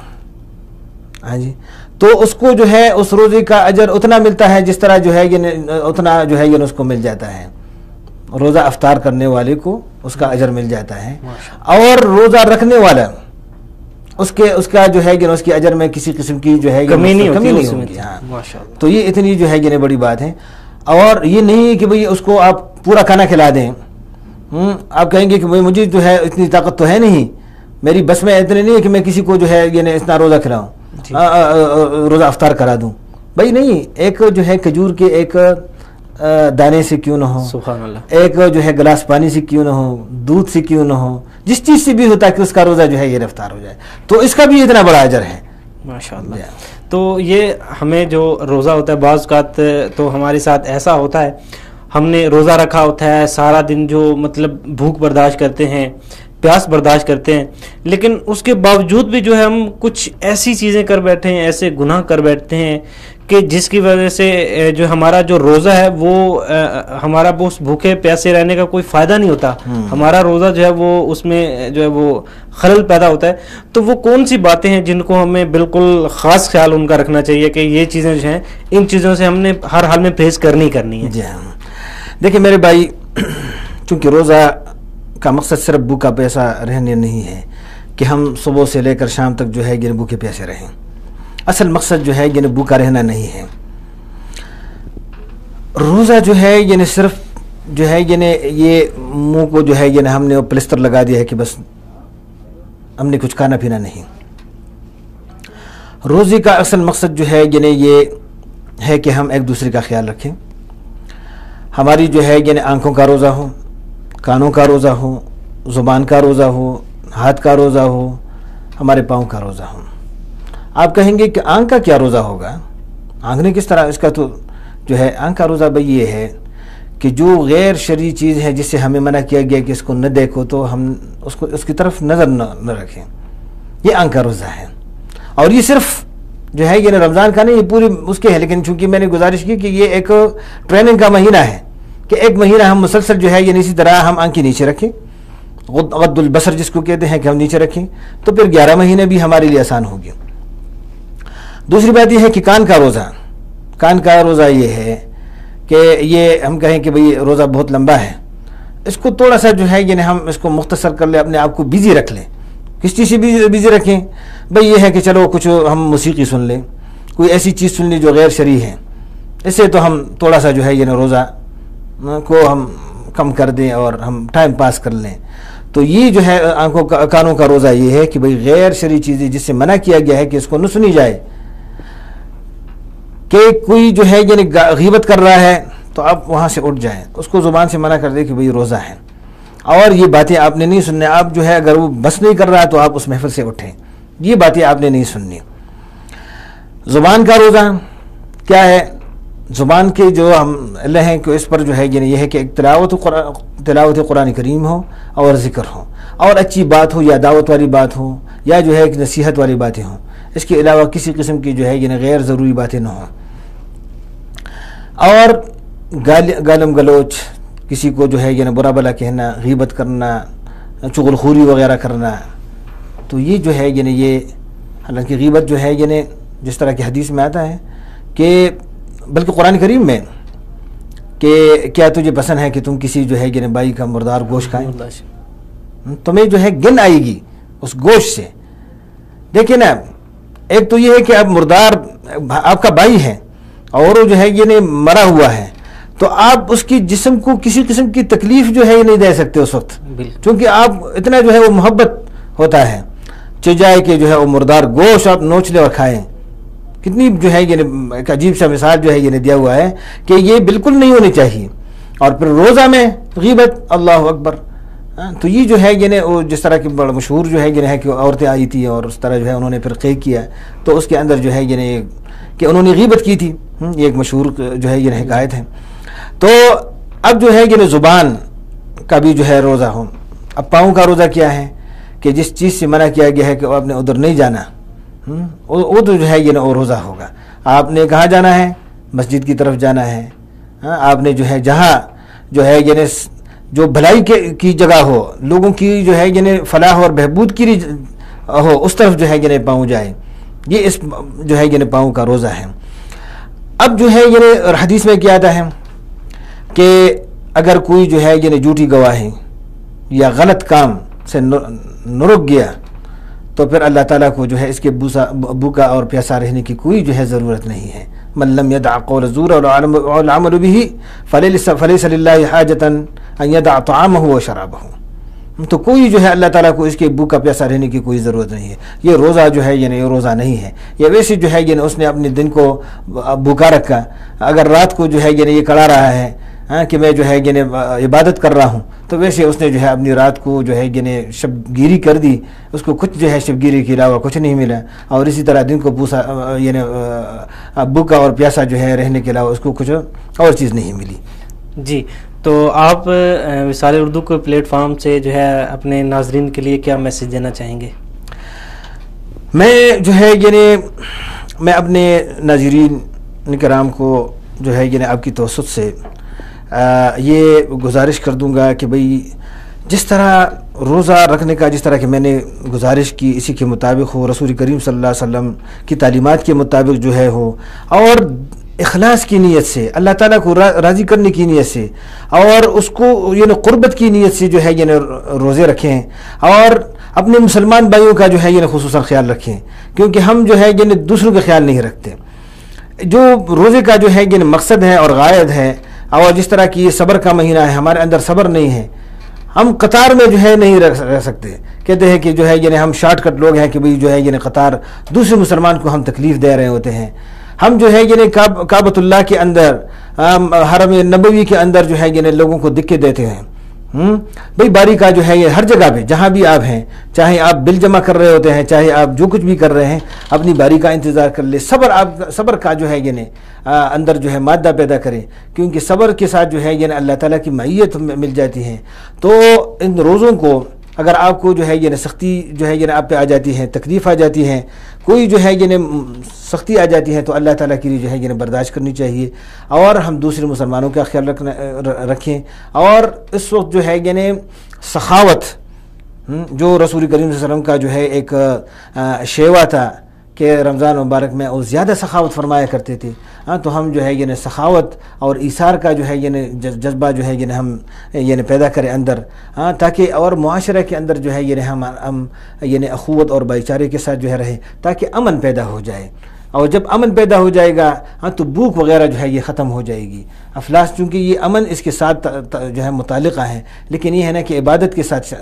ہاں جی, تو اس کو جو ہے اس روزے کا اجر اتنا ملتا ہے جس طرح جو ہے یعنی اتنا جو ہے یعنی اس کو مل جاتا ہے, روزہ افطار کرنے والے کو اس کا اجر مل جاتا ہے, اور روزہ رکھنے والا اس کا جو ہے یعنی اس کے اجر میں کسی قسم کی جو ہے کمی نہیں ہوگی. ہاں, تو یہ اتنی جو ہے یعنی بڑی بات ہے. اور یہ نہیں کہ بھئی اس کو آپ پورا کھانا کھلا دیں, آپ کہیں گے کہ بھئی مجھے جو ہے اتنی طاقت تو ہے نہیں, میری بس میں اتنے نہیں ہے کہ میں کسی کو جو ہے یعنی اتنا روزہ کھلاؤں, روزہ افطار کرا دوں. بھائی نہیں, ایک جو ہے کھجور کے ایک دانے سے کیوں نہ ہو, سبحان اللہ, ایک جو ہے گلاس پانی سے کیوں نہ ہو, دودھ سے کیوں نہ ہو, جس چیز سے بھی ہوتا ہے کہ اس کا روزہ جو ہے یہ افطار ہو جائے, تو اس کا بھی اتنا بڑا اجر ہے. ماشاءاللہ. تو یہ ہمیں جو روزہ ہوتا ہے بعض اوقات تو ہمارے ساتھ ایسا ہوتا ہے, ہم نے روزہ رکھا ہوتا ہے, سارا دن جو مطلب بھوک برداشت کرتے ہیں, پیاس برداشت کرتے ہیں, لیکن اس کے باوجود بھی جو ہے ہم کچھ ایسی چیزیں کر بیٹھے ہیں, ایسے گناہ کر بیٹھتے ہیں کہ جس کی وجہ سے جو ہمارا جو روزہ ہے وہ ہمارا اس بھوکے پیاسے رہنے کا کوئی فائدہ نہیں ہوتا, ہمارا روزہ جو ہے وہ اس میں جو ہے وہ خلل پیدا ہوتا ہے. تو وہ کون سی باتیں ہیں جن کو ہمیں بالکل خاص خیال ان کا رکھنا چاہیے کہ یہ چیزیں جو ہیں ان چیزوں سے ہم نے ہر حال میں پرہیز کرنی ہے؟ جی ہاں, دیکھیں میرے بھائی, چونکہ روزہ کا مقصد صرف بھوکا پیاسا رہنے نہیں ہے کہ ہم صبح سے لے کر شام تک جو ہے یعنی بھوکے پیاسے رہیں. اصل مقصد جو ہے یعنی بھوکا رہنا نہیں ہے. روزہ جو ہے یعنی صرف جو ہے یعنی یہ منہ کو جو ہے یعنی ہم نے پلسٹر لگا دیا ہے کہ بس ہم نے کچھ کھانا پینا نہیں. روزے کا اصل مقصد جو ہے یعنی یہ ہے کہ ہم ایک دوسرے کا خیال رکھیں. ہماری جو ہے یعنی آنکھوں کا روزہ ہو, کانوں کا روزہ ہو, زبان کا روزہ ہو, ہاتھ کا روزہ ہو, ہمارے پاؤں کا روزہ ہو. آپ کہیں گے کہ آنکھ کا کیا روزہ ہوگا, آنکھ نے کس طرح, اس کا تو جو ہے آنکھ کا روزہ بھائی یہ ہے کہ جو غیر شرعی چیز ہے جس سے ہمیں منع کیا گیا کہ اس کو نہ دیکھو تو ہم اس کی طرف نظر نہ رکھیں, یہ آنکھ کا روزہ ہے. اور یہ صرف جو ہے یعنی رمضان کا نہیں, یہ پوری اس کے ہے, لیکن چونکہ میں نے گزارش کی کہ یہ ایک ٹریننگ کا مہینہ ہے کہ ایک مہینہ ہم مسلسل جو ہے یعنی اسی طرح ہم آنکھیں نیچے رکھیں, غض البصر جس کو کہتے ہیں کہ ہم نیچے رکھیں, تو پھر 11 مہینے بھی ہمارے لیے آسان ہوگی. دوسری بات یہ ہے کہ کان کا روزہ یہ ہے کہ یہ ہم کہیں کہ بھئی روزہ بہت لمبا ہے, اس کو تھوڑا سا جو ہے یعنی ہم اس کو مختصر کر لیں, اپنے آپ کو بیزی رکھ لیں. کس چیز سے بیزی رکھیں بھئی, یہ ہے کہ چلو کچھ ہم موسیقی سن لیں, کوئی ایسی چیز سن لیں جو غیر شرعی ہے, اس سے تو ہم تھوڑا سا جو ہے یعنی روزہ کو ہم کم کر دیں اور ہم ٹائم پاس کر لیں. تو یہ جو ہے کانوں کا روزہ یہ ہے کہ بھئی غیر شرعی چیزیں جس سے منع کیا گیا ہے کہ اس کو نہ سنی جائے, کہ کوئی جو ہے یعنی غیبت کر رہا ہے تو آپ وہاں سے اٹھ جائیں, اس کو زبان سے منع کر دیں کہ بھئی روزہ ہے, اور یہ باتیں آپ نے نہیں سننے. آپ جو ہے اگر وہ بس نہیں کر رہا تو آپ اس محفل سے اٹھیں, یہ باتیں آپ نے نہیں سننی. زبان کا روزہ کیا ہے, زبان کے جو ہم اللہ ہیں کہ اس پر جو ہے یعنی یہ ہے کہ ایک تلاوت قرآن کریم ہو اور ذکر ہو, اور اچھی بات ہو یا دعوت والی بات ہو یا جو ہے نصیحت والی باتیں ہوں, اس کے علاوہ کسی قسم کی جو ہے یعنی غیر ضروری باتیں نہ ہوں. اور گالم گلوچ, کسی کو جو ہے یعنی برا بلا کہنا, غیبت کرنا, چغل خوری وغیرہ کرنا, تو یہ جو ہے یعنی یہ, حالانکہ غیبت جو ہے یعنی جس طرح کی حدیث میں آتا ہے کہ بلکہ قرآن کریم میں کہ کیا تجھے پسند ہے کہ تم کسی جو ہے یعنی بائی کا مردار گوشت کھائیں, تمہیں جو ہے گن آئے گی اس گوشت سے. دیکھیں نا, ایک تو یہ ہے کہ اب مردار آپ کا بھائی ہے اور وہ جو ہے یہ نہیں مرا ہوا ہے, تو آپ اس کی جسم کو کسی قسم کی تکلیف جو ہے یہ نہیں دے سکتے اس وقت, چونکہ آپ اتنا جو ہے وہ محبت ہوتا ہے, چجائے کہ جو ہے وہ مردار گوشت آپ نوچ لے اور کھائیں, کتنی جو ہے یعنی ایک عجیب سا مثال جو ہے یعنی دیا ہوا ہے کہ یہ بالکل نہیں ہونی چاہیے. اور پھر روزہ میں غیبت، اللہ اکبر. تو یہ جو ہے یعنی جس طرح کی بڑا مشہور جو ہے یعنی ہے کہ عورتیں آئی تھی اور اس طرح جو ہے انہوں نے پھر قے کیا، تو اس کے اندر جو ہے یعنی کہ انہوں نے غیبت کی تھی. یہ ایک مشہور جو ہے یہ حکایت ہے. تو اب جو ہے یعنی زبان کا بھی جو ہے روزہ ہو. اب پاؤں کا روزہ کیا ہے کہ جس چیز سے منع کیا گیا ہے کہ آپ نے ادھر نہیں جانا، وہ تو جو ہے یہ وہ روزہ ہوگا. آپ نے کہاں جانا ہے؟ مسجد کی طرف جانا ہے. آپ نے جو ہے جہاں جو ہے یعنی جو بھلائی کی جگہ ہو، لوگوں کی جو ہے یعنی فلاح اور بہبود کی ہو، اس طرف جو ہے یعنی پاؤں جائے. یہ اس جو ہے یعنی پاؤں کا روزہ ہے. اب جو ہے یعنی حدیث میں کیا آتا ہے کہ اگر کوئی جو ہے یعنی جھوٹی گواہی یا غلط کام سے نہ رک گیا تو پھر اللہ تعالیٰ کو جو ہے اس کے بھوکا اور پیاسا رہنے کی کوئی جو ہے ضرورت نہیں ہے. من لم يدع قول الزور والعمل به فليس لله حاجة ان يدع طعامه وشرابه. تو کوئی جو ہے اللہ تعالیٰ کو اس کے بھوکا پیاسا رہنے کی کوئی ضرورت نہیں ہے. یہ روزہ جو ہے یعنی یہ روزہ نہیں ہے. یہ ویسے جو ہے یعنی اس نے اپنے دن کو بھوکا رکھا. اگر رات کو جو ہے یعنی یہ کڑا رہا ہے کہ میں جو ہے یعنی عبادت کر رہا ہوں، تو ویسے اس نے جو ہے اپنی رات کو جو ہے یعنی شب گیری کر دی. اس کو کچھ جو ہے شب گیری کے علاوہ کچھ نہیں ملا. اور اسی طرح دن کو یعنی بھوکا اور پیاسا جو ہے رہنے کے علاوہ اس کو کچھ اور چیز نہیں ملی. جی، تو آپ وصال اردو کے پلیٹ فارم سے جو ہے اپنے ناظرین کے لیے کیا میسج دینا چاہیں گے؟ میں جو ہے یعنی میں اپنے ناظرین کرام کو جو ہے یعنی آپ کی توسط سے یہ گزارش کر دوں گا کہ بھئی جس طرح روزہ رکھنے کا جس طرح کہ میں نے گزارش کی اسی کے مطابق ہو، رسول کریم صلی اللہ علیہ وسلم کی تعلیمات کے مطابق جو ہے ہو، اور اخلاص کی نیت سے، اللہ تعالیٰ کو راضی کرنے کی نیت سے، اور اس کو یعنی قربت کی نیت سے جو ہے یعنی روزے رکھیں، اور اپنے مسلمان بھائیوں کا جو ہے یعنی خصوصاً خیال رکھیں، کیونکہ ہم جو ہے یعنی دوسروں کا خیال نہیں رکھتے. جو روزے کا جو ہے یعنی مقصد ہے اور غائد ہے، اور جس طرح کی یہ صبر کا مہینہ ہے، ہمارے اندر صبر نہیں ہے. ہم قطار میں جو ہے نہیں رہ سکتے. کہتے ہیں کہ جو ہے یعنی ہم شارٹ کٹ لوگ ہیں کہ بھئی جو ہے یعنی قطار دوسرے مسلمان کو ہم تکلیف دے رہے ہوتے ہیں. ہم جو ہے یعنی کعبۃ اللہ کے اندر، حرم نبوی کے اندر جو ہے یعنی لوگوں کو دکے دیتے ہیں. بھئی باری کا جو ہے یہ ہر جگہ پہ جہاں بھی آپ ہیں، چاہے آپ بل جمع کر رہے ہوتے ہیں، چاہے آپ جو کچھ بھی کر رہے ہیں، اپنی باری کا انتظار کر لے. صبر کا جو ہے یعنی اندر جو ہے مادہ پیدا کریں، کیونکہ صبر کے ساتھ جو ہے یعنی اللہ تعالیٰ کی معیت مل جاتی ہے. تو ان روزوں کو اگر آپ کو جو ہے یعنی سختی جو ہے یعنی آپ پہ آ جاتی ہے، تکلیف آ جاتی ہے، کوئی جو ہے یعنی سختی آ جاتی ہے، تو اللہ تعالیٰ کے لیے جو ہے یعنی برداشت کرنی چاہیے، اور ہم دوسرے مسلمانوں کا خیال رکھیں. اور اس وقت جو ہے یعنی سخاوت جو رسول کریم صلی اللہ علیہ وسلم کا جو ہے ایک شیوا تھا کہ رمضان مبارک میں وہ زیادہ سخاوت فرمایا کرتے تھے. تو ہم جو ہے یعنی سخاوت اور ایثار کا جو ہے یعنی جذبہ جو ہے یعنی ہم یعنی پیدا کریں اندر، تاکہ اور معاشرے کے اندر جو ہے یعنی ہم یعنی اخوت اور بھائی چارے کے ساتھ جو ہے رہیں، تاکہ امن پیدا ہو جائے. اور جب امن پیدا ہو جائے گا تو بھوک وغیرہ جو ہے یہ ختم ہو جائے گی. افلاس چونکہ یہ امن اس کے ساتھ جو ہے متعلقہ ہیں، لیکن یہ ہے نا کہ عبادت کے ساتھ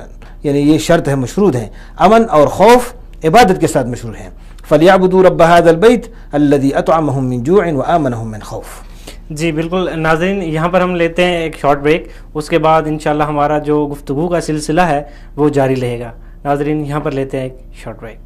یعنی یہ شرط ہے، مشروط ہے. امن اور خوف عبادت کے ساتھ مشروط ہیں. فَلْيَعْبُدُوا رَبَّ هَذَا الْبَيْتِ الَّذِي أَطْعَمَهُم مِّن جُوعٍ وَآمَنَهُم مِّن خَوْفٍ. جی بالکل ناظرین، یہاں پر ہم لیتے ہیں ایک شارٹ بریک. اس کے بعد انشاءاللہ ہمارا جو گفتگو کا سلسلہ ہے وہ جاری رہے گا. ناظرین یہاں پر لیتے ہیں ایک شارٹ بریک.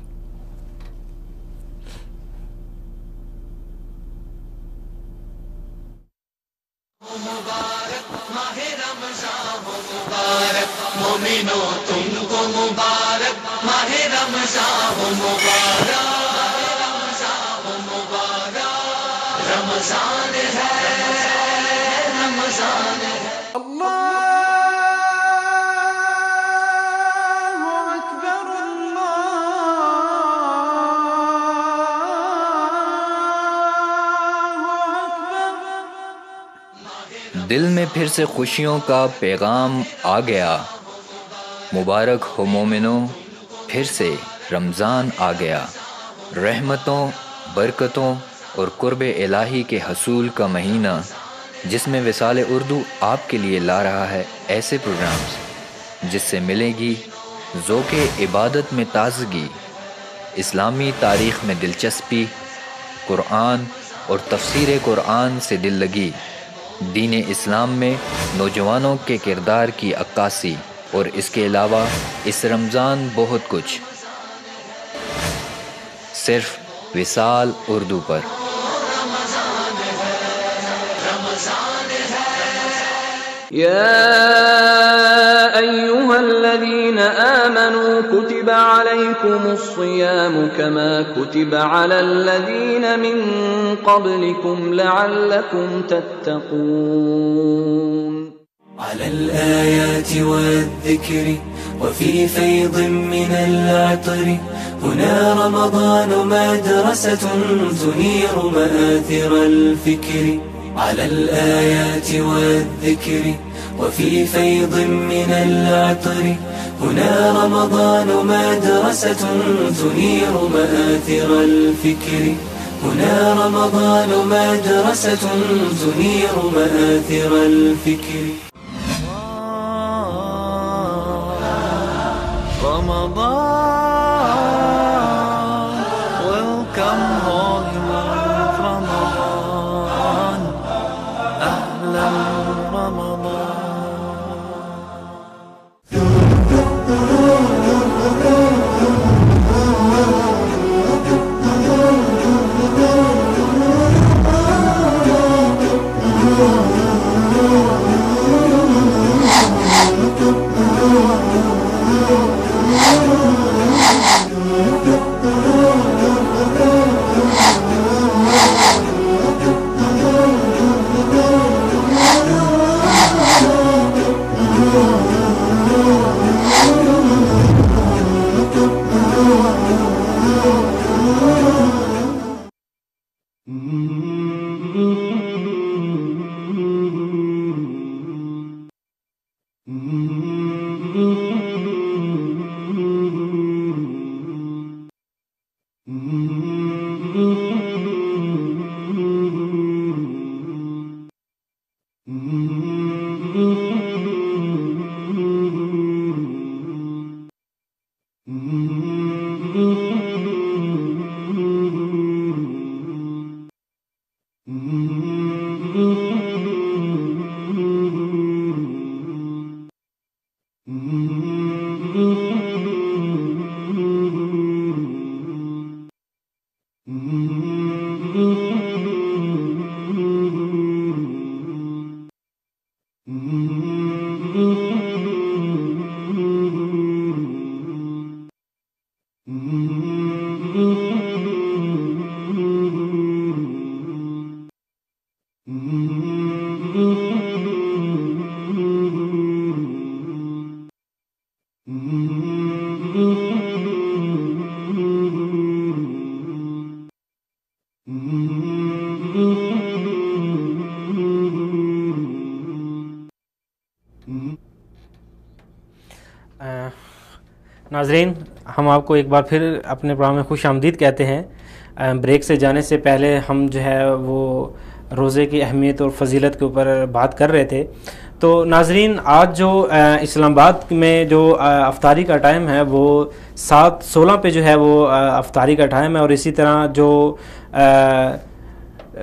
مومنو تم کو مبارک ماہ رمضان ہو، مبارک رمضان ہو، مبارک رمضان ہے، رمضان ہے. اللہ اکبر، اللہ اکبر. دل میں پھر سے خوشیوں کا پیغام آ گیا. مبارک ہو مومنوں، پھر سے رمضان آ گیا. رحمتوں، برکتوں اور قرب الہی کے حصول کا مہینہ، جس میں وصال اردو آپ کے لیے لا رہا ہے ایسے پروگرامز جس سے ملے گی ذوق عبادت میں تازگی، اسلامی تاریخ میں دلچسپی، قرآن اور تفسیر قرآن سے دل لگی، دین اسلام میں نوجوانوں کے کردار کی عکاسی، اور اس کے علاوہ اس رمضان بہت کچھ، صرف وصال اردو پر۔ يا أيها الذين آمنوا كتب عليكم الصيام كما كتب على الذين من قبلكم لعلكم تتقون. على الآيات والذكر وفي فيض من العطر هنا رمضان مدرسة تنير مآثر الفكر. على الآيات والذكر وفي فيض من العطر هنا رمضان مدرسة تنير مآثر الفكر. هنا رمضان مدرسة تنير مآثر الفكر. رمضان welcome holy month رمضان أهلا رمضان. ناظرین، ہم آپ کو ایک بار پھر اپنے پروگرام میں خوش آمدید کہتے ہیں۔ بریک سے جانے سے پہلے ہم جو ہے وہ روزے کی اہمیت اور فضیلت کے اوپر بات کر رہے تھے۔ تو ناظرین، آج جو اسلام آباد میں جو افطاری کا ٹائم ہے وہ 7:16 پہ جو ہے وہ افطاری کا ٹائم ہے، اور اسی طرح جو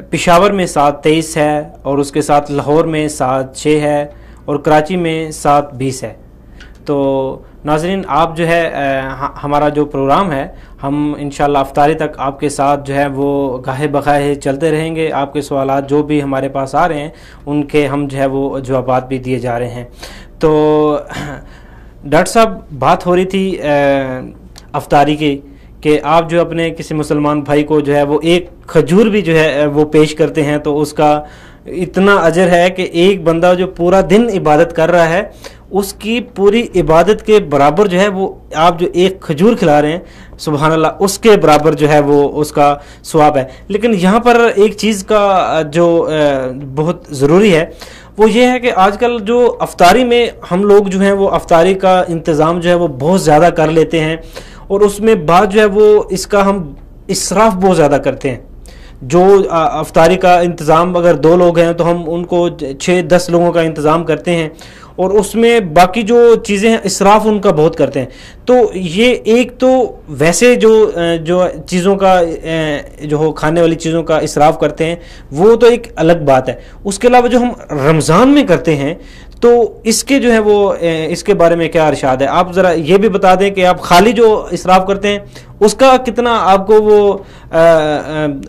پشاور میں 7:23 ہے، اور اس کے ساتھ لاہور میں 7:06 ہے، اور کراچی میں 7:20 ہے۔ تو ناظرین، آپ جو ہے ہمارا جو پروگرام ہے ہم انشاءاللہ افطاری تک آپ کے ساتھ جو ہے وہ گاہے بغاہے چلتے رہیں گے۔ آپ کے سوالات جو بھی ہمارے پاس آ رہے ہیں ان کے ہم جو ہے وہ جوابات بھی دیے جا رہے ہیں۔ تو ڈاکٹر صاحب، بات ہو رہی تھی افطاری کی کہ آپ جو اپنے کسی مسلمان بھائی کو جو ہے وہ ایک کھجور بھی جو ہے وہ پیش کرتے ہیں تو اس کا اتنا اجر ہے کہ ایک بندہ جو پورا دن عبادت کر رہا ہے اس کی پوری عبادت کے برابر جو ہے وہ آپ جو ایک کھجور کھلا رہے ہیں، سبحان اللہ، اس کے برابر جو ہے وہ اس کا ثواب ہے۔ لیکن یہاں پر ایک چیز کا جو بہت ضروری ہے وہ یہ ہے کہ آج کل جو افطاری میں ہم لوگ جو ہیں وہ افطاری کا انتظام جو ہے وہ بہت زیادہ کر لیتے ہیں، اور اس میں بعد جو ہے وہ اس کا ہم اسراف بہت زیادہ کرتے ہیں۔ جو افطاری کا انتظام اگر 2 لوگ ہیں تو ہم ان کو 6-10 لوگوں کا انتظام کرتے ہیں، اور اس میں باقی جو چیزیں ہیں اسراف ان کا بہت کرتے ہیں. تو یہ ایک تو ویسے جو چیزوں کا جو کھانے والی چیزوں کا اسراف کرتے ہیں وہ تو ایک الگ بات ہے. اس کے علاوہ جو ہم رمضان میں کرتے ہیں تو اس کے جو ہے وہ اس کے بارے میں کیا ارشاد ہے؟ آپ ذرا یہ بھی بتا دیں کہ آپ خالی جو اسراف کرتے ہیں اس کا کتنا آپ کو وہ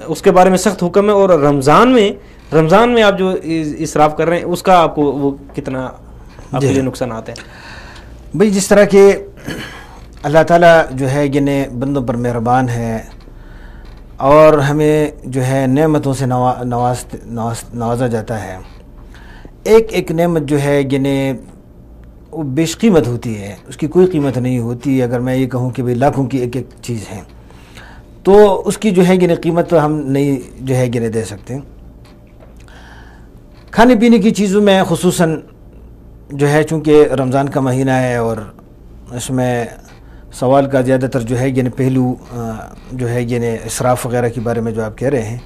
اس کے بارے میں سخت حکم ہے, اور رمضان میں آپ جو اسراف کر رہے ہیں اس کا آپ کو وہ کتنا آپ کے لیے نقصانات ہیں؟ بھئی جس طرح کہ اللہ تعالیٰ جو ہے یعنی بندوں پر مہربان ہے اور ہمیں جو ہے نعمتوں سے نوازا جاتا ہے. ایک نعمت جو ہے یعنی وہ بیش قیمت ہوتی ہے, اس کی کوئی قیمت نہیں ہوتی. اگر میں یہ کہوں کہ بھئی لاکھوں کی ایک چیز ہے تو اس کی جو ہے یعنی قیمت ہم نہیں جو ہے یعنی دے سکتے. کھانے پینے کی چیزوں میں خصوصاً جو ہے چونکہ رمضان کا مہینہ ہے اور اس میں سوال کا زیادہ تر جو ہے یعنی پہلو جو ہے یعنی اسراف وغیرہ کے بارے میں جو آپ کہہ رہے ہیں,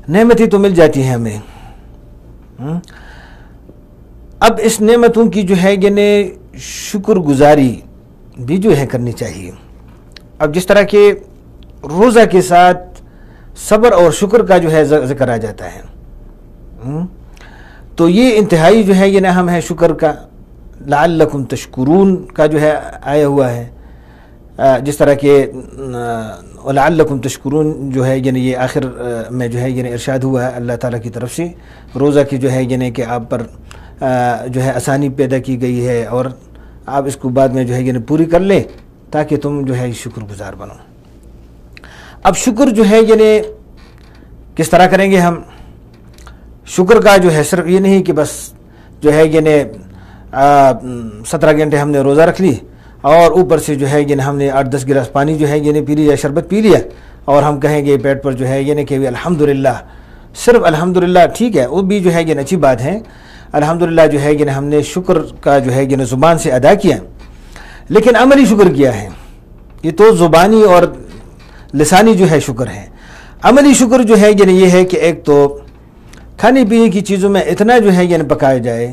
نعمتیں تو مل جاتی ہیں ہمیں. اب اس نعمتوں کی جو ہے یعنی شکر گزاری بھی جو ہے کرنی چاہیے. اب جس طرح کہ روزہ کے ساتھ صبر اور شکر کا جو ہے ذکر آ جاتا ہے, تو یہ انتہائی جو ہے یہ اہم ہے شکر کا. لعلکم تشکرون کا جو ہے آیا ہوا ہے, جس طرح کہ لعلکم تشکرون جو ہے یعنی یہ آخر میں جو ہے یعنی ارشاد ہوا ہے اللہ تعالیٰ کی طرف سے روزہ کی جو ہے یعنی کہ آپ پر جو ہے آسانی پیدا کی گئی ہے اور آپ اس کو بعد میں جو ہے یعنی پوری کر لیں تاکہ تم جو ہے شکر گزار بنو. اب شکر جو ہے یعنی کس طرح کریں گے ہم؟ شکر کا جو ہے صرف یہ نہیں کہ بس جو ہے یعنی 17 گھنٹے ہم نے روزہ رکھ لی اور اوپر سے جو ہے یعنی ہم نے 8-10 گلاس پانی جو ہے یعنی پی لیا, شربت پی لیا اور ہم کہیں گے پیٹ پر جو ہے یعنی کہ الحمدللہ, صرف الحمدللہ. ٹھیک ہے, وہ بھی جو ہے یعنی اچھی بات ہے, الحمدللہ جو ہے یعنی ہم نے شکر کا جو ہے یعنی زبان سے ادا کیا, لیکن عملی شکر کیا ہے؟ یہ تو زبانی اور لسانی جو ہے شکر ہے. عملی شکر جو ہے یعنی یہ ہے کہ ایک تو کھانے پینے کی چیزوں میں اتنا جو ہے یعنی پکایا جائے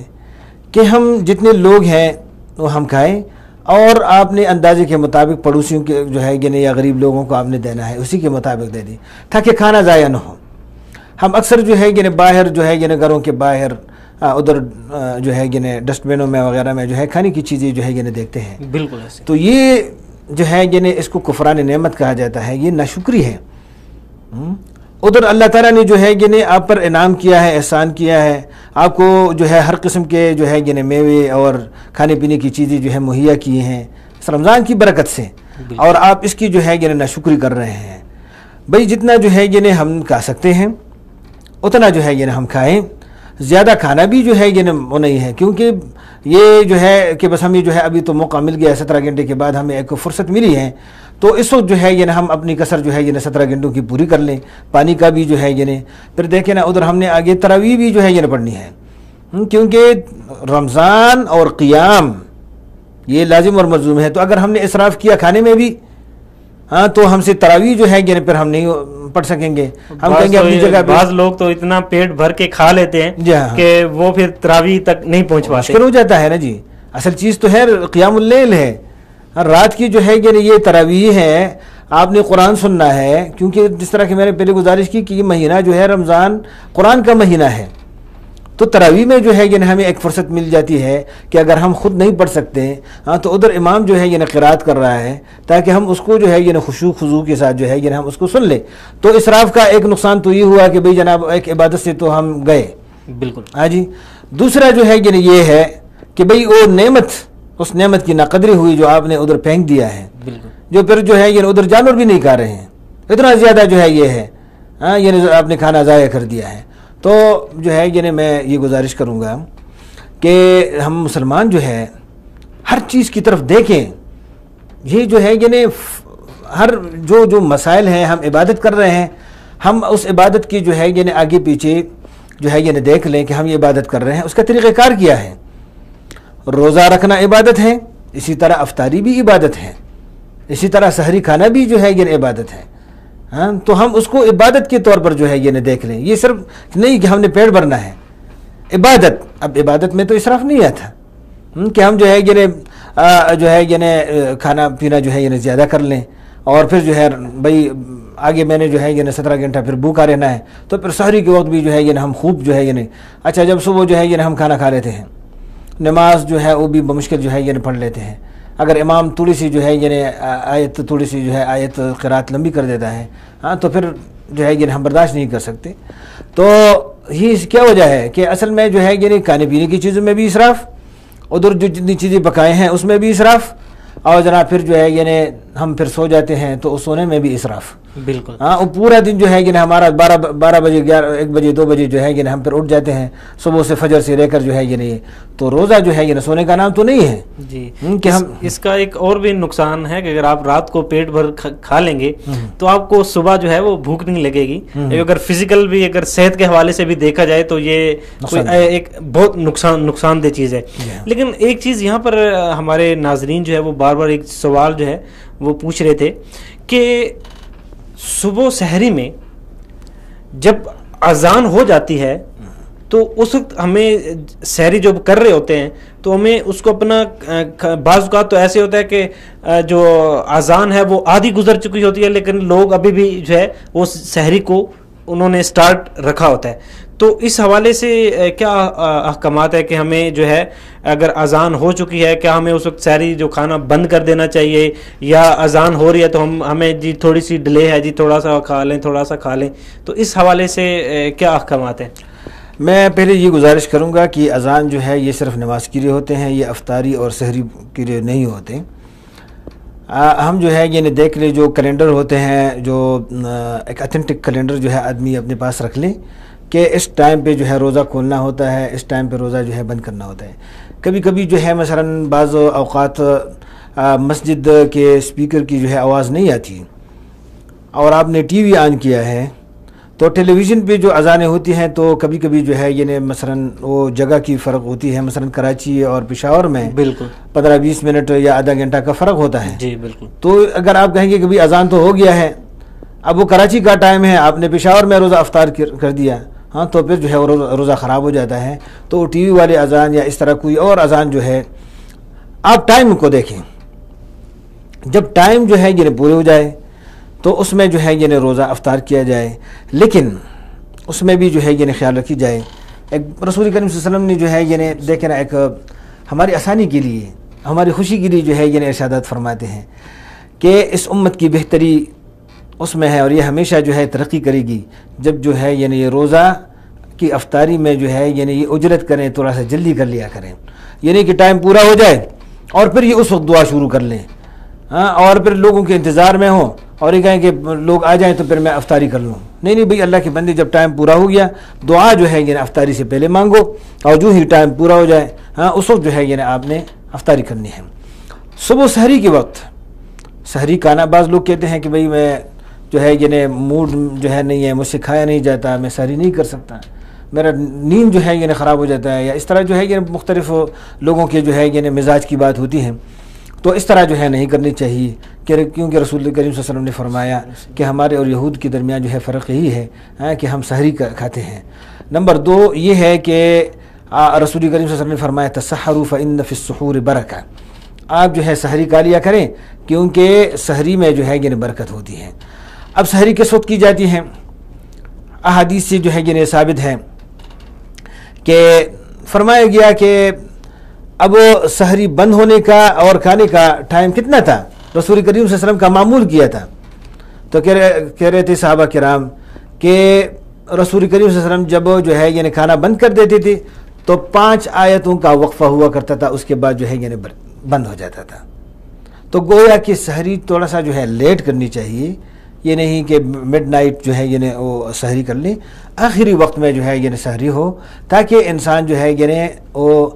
کہ ہم جتنے لوگ ہیں وہ ہم کھائیں, اور آپ نے اندازے کے مطابق پڑوسیوں کے جو ہے یعنی یا غریب لوگوں کو آپ نے دینا ہے اسی کے مطابق دے دیں تاکہ کھانا ضائع نہ ہو. ہم اکثر جو ہے یعنی باہر جو ہے یعنی گھروں کے باہر ادھر جو ہے یعنی ڈسٹ بنوں میں وغیرہ میں جو ہے کھانے کی چیزیں جو ہے یعنی دیکھتے ہیں. بالکل ایسے. تو یہ جو ہے یعنی اس کو کفران نعمت کہا جاتا ہے, یہ ناشکری ہے. ادھر اللہ تعالیٰ نے جو ہے یعنی آپ پر انعام کیا ہے, احسان کیا ہے, آپ کو جو ہے ہر قسم کے جو ہے یعنی میوے اور کھانے پینے کی چیزیں جو ہے مہیا کی ہیں اس رمضان کی برکت سے, اور آپ اس کی جو ہے یعنی ناشکری کر رہے ہیں. بھئی جتنا جو ہے یعنی ہم کھا سکتے ہیں اتنا جو ہے یعنی ہم کھائیں. زیادہ کھانا بھی جو ہے یعنی وہ نہیں ہے, کیونکہ یہ جو ہے کہ بس ہمیں جو ہے ابھی تو موقع مل گیا ہے, 17 گھنٹے کے بعد ہمیں ایک فرصت ملی ہے, تو اس وقت جو ہے یعنی ہم اپنی کسر جو ہے یعنی 17 گھنٹوں کی پوری کر لیں. پانی کا بھی جو ہے یعنی پھر دیکھیں نا ادھر ہم نے آگے تراویح بھی جو ہے یعنی پڑھنی ہے, کیونکہ رمضان اور قیام یہ لازم اور ملزوم ہے. تو اگر ہم نے اسراف کیا کھانے میں بھی تو ہم سے تراویح جو ہے یعنی پھر ہم نہیں پڑھ سکیں گے. ہم کہیں گے اپنی جگہ. بعض لوگ تو اتنا پیٹ بھر کے کھا لیتے ہیں کہ وہ پھر تراویح تک نہیں پہنچ پاتے, مشکل ہو جاتا ہے نا جی. اصل چیز تو ہے قیام اللیل ہے, رات کی جو ہے یعنی یہ تراویح ہے, آپ نے قرآن سننا ہے, کیونکہ جس طرح کہ میں نے پہلے گزارش کی کہ یہ مہینہ جو ہے رمضان قرآن کا مہینہ ہے, تو تراویح میں جو ہے یعنی ہمیں ایک فرصت مل جاتی ہے کہ اگر ہم خود نہیں پڑھ سکتے تو ادھر امام جو ہے یعنی قرات کر رہا ہے تاکہ ہم اس کو جو ہے یعنی خشوع خضوع کے ساتھ جو ہے یعنی ہم اس کو سن لیں. تو اسراف کا ایک نقصان تو یہ ہوا کہ بھئی جناب ایک عبادت سے تو ہم گئے. بالکل. ہاں جی. دوسرا جو ہے یعنی یہ ہے کہ بھئی وہ نعمت, اس نعمت کی ناقدری ہوئی جو آپ نے ادھر پھینک دیا ہے, جو پھر جو ہے یعنی ادھر جانور بھی نہیں کھا رہے ہیں, اتنا زیادہ جو ہے یہ ہے یعنی آپ نے کھانا ضائع کر دیا ہے. تو جو ہے یعنی میں یہ گزارش کروں گا کہ ہم مسلمان جو ہے ہر چیز کی طرف دیکھیں. یہ جو ہے یعنی ہر جو مسائل ہیں, ہم عبادت کر رہے ہیں, ہم اس عبادت کی جو ہے یعنی آگے پیچھے جو ہے یعنی دیکھ لیں کہ ہم یہ عبادت کر رہے ہیں, اس کا طریقہ کار کیا ہے. روزہ رکھنا عبادت ہے, اسی طرح افطاری بھی عبادت ہے, اسی طرح سحری کھانا بھی جو ہے یعنی عبادت ہے. تو ہم اس کو عبادت کے طور پر جو ہے یعنی دیکھ لیں. یہ صرف نہیں کہ ہم نے پیٹ بھرنا ہے, عبادت. اب عبادت میں تو اسراف نہیں آتا, کہ ہم جو ہے کھانا پینا جو ہے زیادہ کر لیں اور پھر جو ہے بھائی آگے میں نے جو ہے 17 گھنٹہ پھر بھوکا رہنا ہے، تو پھر سحری کے وقت بھی جو ہے ہم خوب جو ہے اچھا جب صبح جو ہے ہم کھانا کھا لیتے ہیں، نماز جو ہے وہ بھی بمشکل جو ہے پڑھ لیتے ہیں، اگر امام تھوڑی سی جو ہے آیت قرات لمبی کر دیتا ہے تو پھر جو ہے ہم برداشت نہیں کر سکتے. تو یہ کیا وجہ ہے کہ اصل میں جو ہے کھانے پینے کی چیزوں میں بھی اسراف، ادھر جو جتنی چیزیں پکائے ہیں اس میں بھی اسراف، اور جناب پھر جو ہے ہم پھر سو جاتے ہیں تو اس سونے میں بھی اسراف. بالکل. وہ پورا دن جو ہے ہمارا 12 بجے 1 بجے 2 بجے جو ہے ہم پھر اٹھ جاتے ہیں صبح سے فجر سے لے کر جو ہے تو روزہ جو ہے سونے کا نام تو نہیں ہے جی. کہ ہم اس کا ایک اور بھی نقصان ہے کہ اگر آپ رات کو پیٹ بھر کھا لیں گے تو آپ کو صبح جو ہے وہ بھوک نہیں لگے گی. اگر فزیکل بھی اگر صحت کے حوالے سے بھی دیکھا جائے تو یہ ایک بہت نقصان دہ چیز ہے. لیکن ایک چیز یہاں پر ہمارے ناظرین جو ہے وہ بار بار ایک سوال جو ہے وہ پوچھ رہے تھے کہ صبح سحری میں جب اذان ہو جاتی ہے تو اس وقت ہمیں سحری جو کر رہے ہوتے ہیں تو ہمیں اس کو اپنا بعض اوقات تو ایسے ہوتا ہے کہ جو اذان ہے وہ آدھی گزر چکی ہوتی ہے لیکن لوگ ابھی بھی جو ہے وہ سحری کو انہوں نے سٹارٹ رکھا ہوتا ہے. تو اس حوالے سے کیا احکامات ہے کہ ہمیں جو ہے اگر اذان ہو چکی ہے کیا ہمیں اس وقت سحری جو کھانا بند کر دینا چاہیے، یا اذان ہو رہی ہے تو ہمیں جی تھوڑی سی ڈیلے ہے جی تھوڑا سا کھا لیں تھوڑا سا کھا لیں، تو اس حوالے سے کیا احکامات ہیں؟ میں پہلے یہ گزارش کروں گا کہ اذان جو ہے یہ صرف نماز کے لیے ہوتے ہیں، یہ افطاری اور سحری کے لیے نہیں ہوتے. ہم جو ہے دیکھ لیں جو کیلنڈر ہوتے ہیں، جو ایک اتھینٹک کیلنڈر جو ہے آدمی اپنے پاس رکھ لیں کہ اس ٹائم پہ جو ہے روزہ کھولنا ہوتا ہے، اس ٹائم پہ روزہ جو ہے بند کرنا ہوتا ہے. کبھی کبھی جو ہے مثلاً بعض اوقات مسجد کے اسپیکر کی جو ہے آواز نہیں آتی اور آپ نے ٹی وی آن کیا ہے تو ٹیلی ویژن پہ جو اذانیں ہوتی ہیں تو کبھی کبھی جو ہے مثلاً وہ جگہ کی فرق ہوتی ہے، مثلاً کراچی اور پشاور میں بالکل 15-20 منٹ یا آدھا گھنٹہ کا فرق ہوتا ہے. جی بالکل. تو اگر آپ کہیں گے کبھی اذان تو ہو گیا ہے، اب وہ کراچی کا ٹائم ہے، آپ نے پشاور میں روزہ افطار کر دیا، تو پھر جو ہے روزہ خراب ہو جاتا ہے. تو ٹی وی والے اذان یا اس طرح کوئی اور اذان جو ہے آپ ٹائم کو دیکھیں، جب ٹائم جو ہے پورے ہو جائے تو اس میں جو ہے روزہ افطار کیا جائے، لیکن اس میں بھی جو ہے خیال رکھی جائے. ایک رسول کریم صلی اللہ علیہ وسلم نے جو ہے دیکھیں نا ایک ہماری آسانی کے لیے ہماری خوشی کے لیے جو ہے ارشادات فرماتے ہیں کہ اس امت کی بہتری اس میں ہے اور یہ ہمیشہ جو ہے ترقی کرے گی جب جو ہے یہ روزہ کی افطاری میں جو ہے یہ اجرت کریں، تھوڑا سا جلدی کر لیا کریں، کہ ٹائم پورا ہو جائے اور پھر یہ اس وقت دعا شروع کر لیں، اور پھر لوگوں کے انتظار میں ہوں اور یہ کہیں کہ لوگ آ جائیں تو پھر میں افطاری کر لوں. نہیں بھئی، اللہ کے بندے جب ٹائم پورا ہو گیا دعا جو ہے افطاری سے پہلے مانگو، اور جو ہی ٹائم پورا ہو جائے اس وقت جو ہے آپ نے افطاری کرنی ہے. صبح سحری کے وقت سحری کھانا، بعض لوگ کہتے ہیں کہ بھئی میں جو ہے موڈ جو ہے نہیں ہے، مجھ سے کھایا نہیں جاتا، میں سحری نہیں کر سکتا، میرا نیند جو ہے خراب ہو جاتا ہے، یا اس طرح جو ہے مختلف لوگوں کے جو ہے مزاج کی بات ہوتی ہے. تو اس طرح جو ہے نہیں کرنی چاہیے، کیونکہ رسول کریم صلی اللہ علیہ وسلم نے فرمایا کہ ہمارے اور یہود کے درمیان جو ہے فرق یہی ہے کہ ہم سحری کھاتے ہیں. نمبر 2 یہ ہے کہ رسول کریم صلی اللہ علیہ وسلم نے فرمایا تسحروا فإن فی السحور برکہ، آپ جو ہے سحری کھا لیا کریں کیونکہ سحری میں جو ہے برکت ہوتی ہے. اب سحری کس وقت کی جاتی ہے؟ احادیث سے جو ہے ثابت ہے کہ فرمایا گیا کہ اب سحری بند ہونے کا اور کھانے کا ٹائم کتنا تھا، رسول کریم صلی اللہ علیہ وسلم کا معمول کیا تھا. تو کہہ رہے تھے صحابہ کرام کہ رسول کریم صلی اللہ علیہ وسلم جب جو ہے کھانا بند کر دیتے تھے تو 5 آیتوں کا وقفہ ہوا کرتا تھا، اس کے بعد جو ہے بند ہو جاتا تھا. تو گویا کہ سحری تھوڑا سا جو ہے لیٹ کرنی چاہیے، یہ نہیں کہ مڈ نائٹ جو ہے وہ سحری کر لیں، آخری وقت میں جو ہے سحری ہو تاکہ انسان جو ہے وہ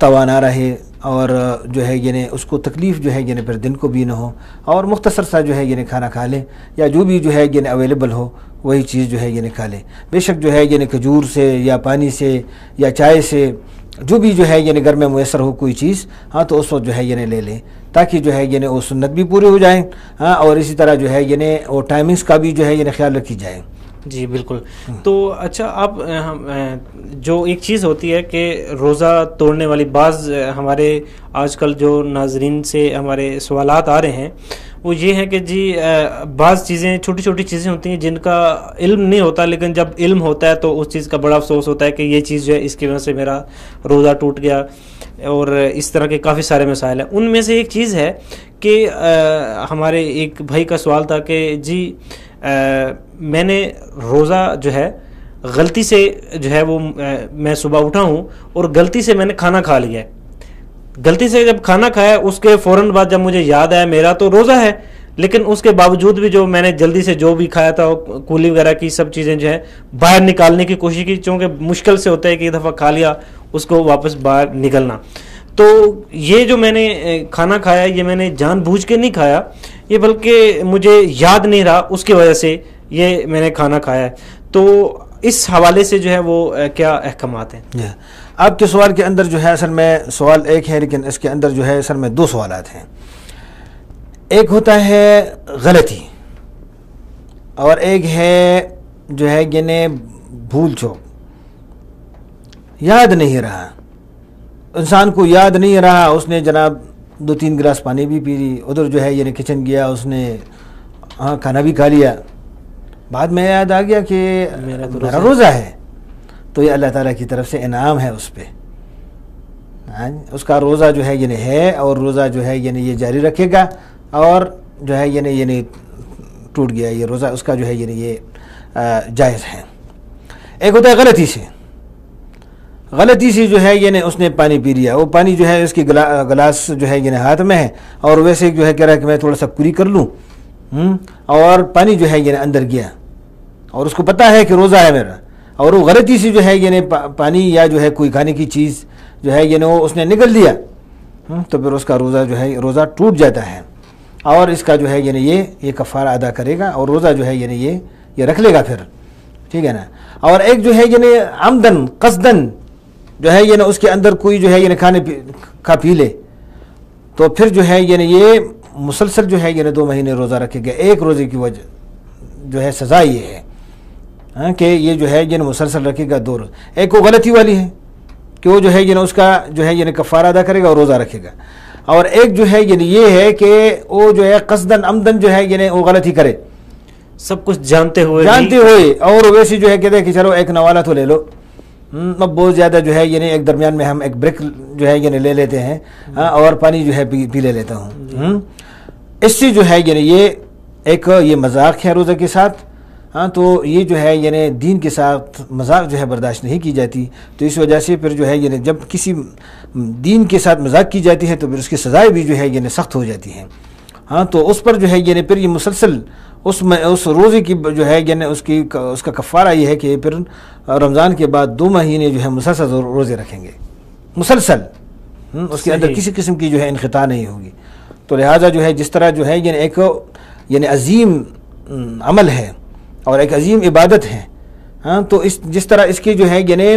توانا رہے اور جو ہے اس کو تکلیف جو ہے پھر دن کو بھی نہ ہو، اور مختصر سا جو ہے کھانا کھا لیں، یا جو بھی جو ہے اویلیبل ہو وہی چیز جو ہے کھا لیں. بے شک جو ہے کھجور سے یا پانی سے یا چائے سے جو بھی جو ہے گھر میں میسر ہو کوئی چیز، تو اس وقت جو ہے لے لیں تاکہ جو ہے وہ سنت بھی پوری ہو جائیں، اور اسی طرح جو ہے وہ ٹائمنگز کا بھی جو ہے خیال رکھی جائے. جی بالکل. تو اچھا آپ جو ایک چیز ہوتی ہے کہ روزہ توڑنے والی بعض ہمارے آج کل جو ناظرین سے ہمارے سوالات آ رہے ہیں وہ یہ ہے کہ جی بعض چیزیں چھوٹی چھوٹی چیزیں ہوتی ہیں جن کا علم نہیں ہوتا، لیکن جب علم ہوتا ہے تو اس چیز کا بڑا افسوس ہوتا ہے کہ یہ چیز جو ہے اس کی وجہ سے میرا روزہ ٹوٹ گیا، اور اس طرح کے کافی سارے مسائل ہیں. ان میں سے ایک چیز ہے کہ ہمارے ایک بھائی کا سوال تھا کہ جی میں نے روزہ جو ہے غلطی سے جو ہے وہ میں صبح اٹھا ہوں اور غلطی سے میں نے کھانا کھا لیا ہے. غلطی سے جب کھانا کھایا اس کے فوراً بعد جب مجھے یاد آیا میرا تو روزہ ہے، لیکن اس کے باوجود بھی جو میں نے جلدی سے جو بھی کھایا تھا کولی وغیرہ کی سب چیزیں جو ہے باہر نکالنے کی کوشش کی، چونکہ مشکل سے ہوتا ہے کہ ایک دفعہ کھا لیا اس کو واپس باہر نکلنا. تو یہ جو میں نے کھانا کھایا یہ میں نے جان بوجھ کے نہیں کھایا، یہ بلکہ مجھے یاد نہیں رہا اس کی وجہ سے یہ میں نے کھانا کھایا ہے. تو اس حوالے سے جو ہے وہ کیا احکامات ہیں؟ آپ کے سوال کے اندر جو ہے اصل میں سوال ایک ہے، لیکن اس کے اندر جو ہے اصل میں دو سوالات ہیں. ایک ہوتا ہے غلطی اور ایک ہے جو ہے یعنی بھول چوک، یاد نہیں رہا. انسان کو یاد نہیں رہا، اس نے جناب 2-3 گلاس پانی بھی پی لی، ادھر جو ہے یعنی کچن گیا، اس نے کھانا بھی کھا لیا، بعد میں یاد آ گیا کہ میرا روزہ ہے. تو یہ اللہ تعالیٰ کی طرف سے انعام ہے اس پہ، اس کا روزہ جو ہے یعنی ہے، اور روزہ جو ہے یعنی یہ جاری رکھے گا، اور جو ہے یعنی ٹوٹ گیا یہ روزہ اس کا جو ہے یعنی یہ جائز ہے. ایک ہوتا ہے غلطی سے جو ہے یعنی اس نے پانی پی لیا، وہ پانی جو ہے اس کی گلاس جو ہے یعنی ہاتھ میں ہے، اور ویسے جو ہے کہہ رہا ہے کہ میں تھوڑا سا کری کر لوں، اور پانی جو ہے یعنی اندر گیا، اور اس کو پتہ ہے کہ روزہ ہے میرا، اور وہ غلطی سے جو ہے یعنی پانی یا جو ہے کوئی کھانے کی چیز جو ہے یعنی وہ اس نے نگل دیا، تو پھر اس کا روزہ جو ہے روزہ ٹوٹ جاتا ہے، اور اس کا جو ہے یعنی یہ کفارہ ادا کرے گا، اور روزہ جو ہے یعنی یہ رکھ لے گا پھر، ٹھیک ہے نا. اور ایک جو ہے یعنی عمدن قصدن جو ہے یعنی اس کے اندر کوئی جو ہے یعنی کھا پی لے، تو پھر جو ہے یعنی یہ مسلسل جو ہے یعنی 2 مہینے روزہ رکھے گا. ایک روزے کی وجہ جو ہے سزا یہ ہے کہ یہ جو ہے یعنی مسلسل رکھے گا 2 روز. ایک وہ غلطی والی ہے کہ وہ جو ہے یعنی اس کا جو ہے یعنی کفارہ ادا کرے گا اور روزہ رکھے گا. اور ایک جو ہے یعنی یہ ہے کہ وہ جو ہے قصدن عمدن جو ہے یعنی وہ غلطی کرے، سب کچھ جانتے ہوئے اور ویسے جو ہے کہتے ہیں کہ چلو ایک نوالا تو لے لو، اب بہت زیادہ جو ہے یعنی ایک درمیان میں ہم ایک بریک جو ہے یعنی لے لیتے ہیں، اور پانی جو ہے پی لے لیتا ہوں. اس سے جو ہے یعنی یہ ایک یہ مذاق ہے روزہ کے ساتھ. تو یہ جو ہے یعنی دین کے ساتھ مذاق جو ہے برداشت نہیں کی جاتی. تو اس وجہ سے پھر جو ہے یعنی جب کسی دین کے ساتھ مذاق کی جاتی ہے تو پھر اس کی سزائیں بھی جو ہے یعنی سخت ہو جاتی ہیں. تو اس پر جو ہے یعنی پھر یہ مسلسل اس روزے کی جو ہے یعنی اس کا کفارہ یہ ہے کہ پھر رمضان کے بعد 2 مہینے جو ہے مسلسل روزے رکھیں گے، مسلسل، اس کے اندر کسی قسم کی جو ہے انقطاع نہیں ہوگی. تو لہٰذا جو ہے جس طرح جو ہے یعنی ایک یعنی عظیم عمل ہے اور ایک عظیم عبادت ہے، تو جس طرح اس کی جو ہے یعنی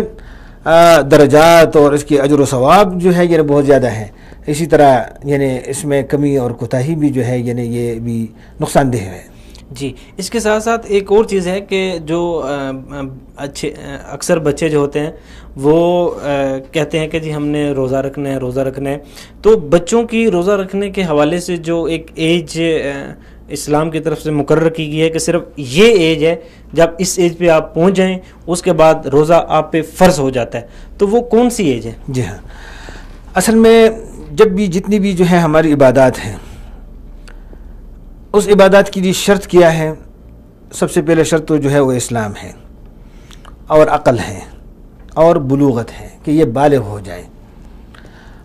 درجات اور اس کی اجر و ثواب جو ہے یعنی بہت زیادہ ہیں، اسی طرح یعنی اس میں کمی اور کوتاہی بھی جو ہے یعنی یہ بھی نقصان دہ ہے. جی اس کے ساتھ ساتھ ایک اور چیز ہے کہ جو اکثر بچے جو ہوتے ہیں وہ کہتے ہیں کہ جی ہم نے روزہ رکھنا ہے. تو بچوں کی روزہ رکھنے کے حوالے سے جو ایک ایج اسلام کی طرف سے مقرر کی گئی ہے کہ صرف یہ ایج ہے، جب اس ایج پہ آپ پہنچ جائیں اس کے بعد روزہ آپ پہ فرض ہو جاتا ہے، تو وہ کون سی ایج ہے؟ جی ہاں، اصل میں جب بھی جتنی بھی جو ہے ہماری عبادات ہیں، اس عبادات کی لیے شرط کیا ہے؟ سب سے پہلے شرط تو جو ہے وہ اسلام ہے اور عقل ہے اور بلوغت ہے کہ یہ بالغ ہو جائیں.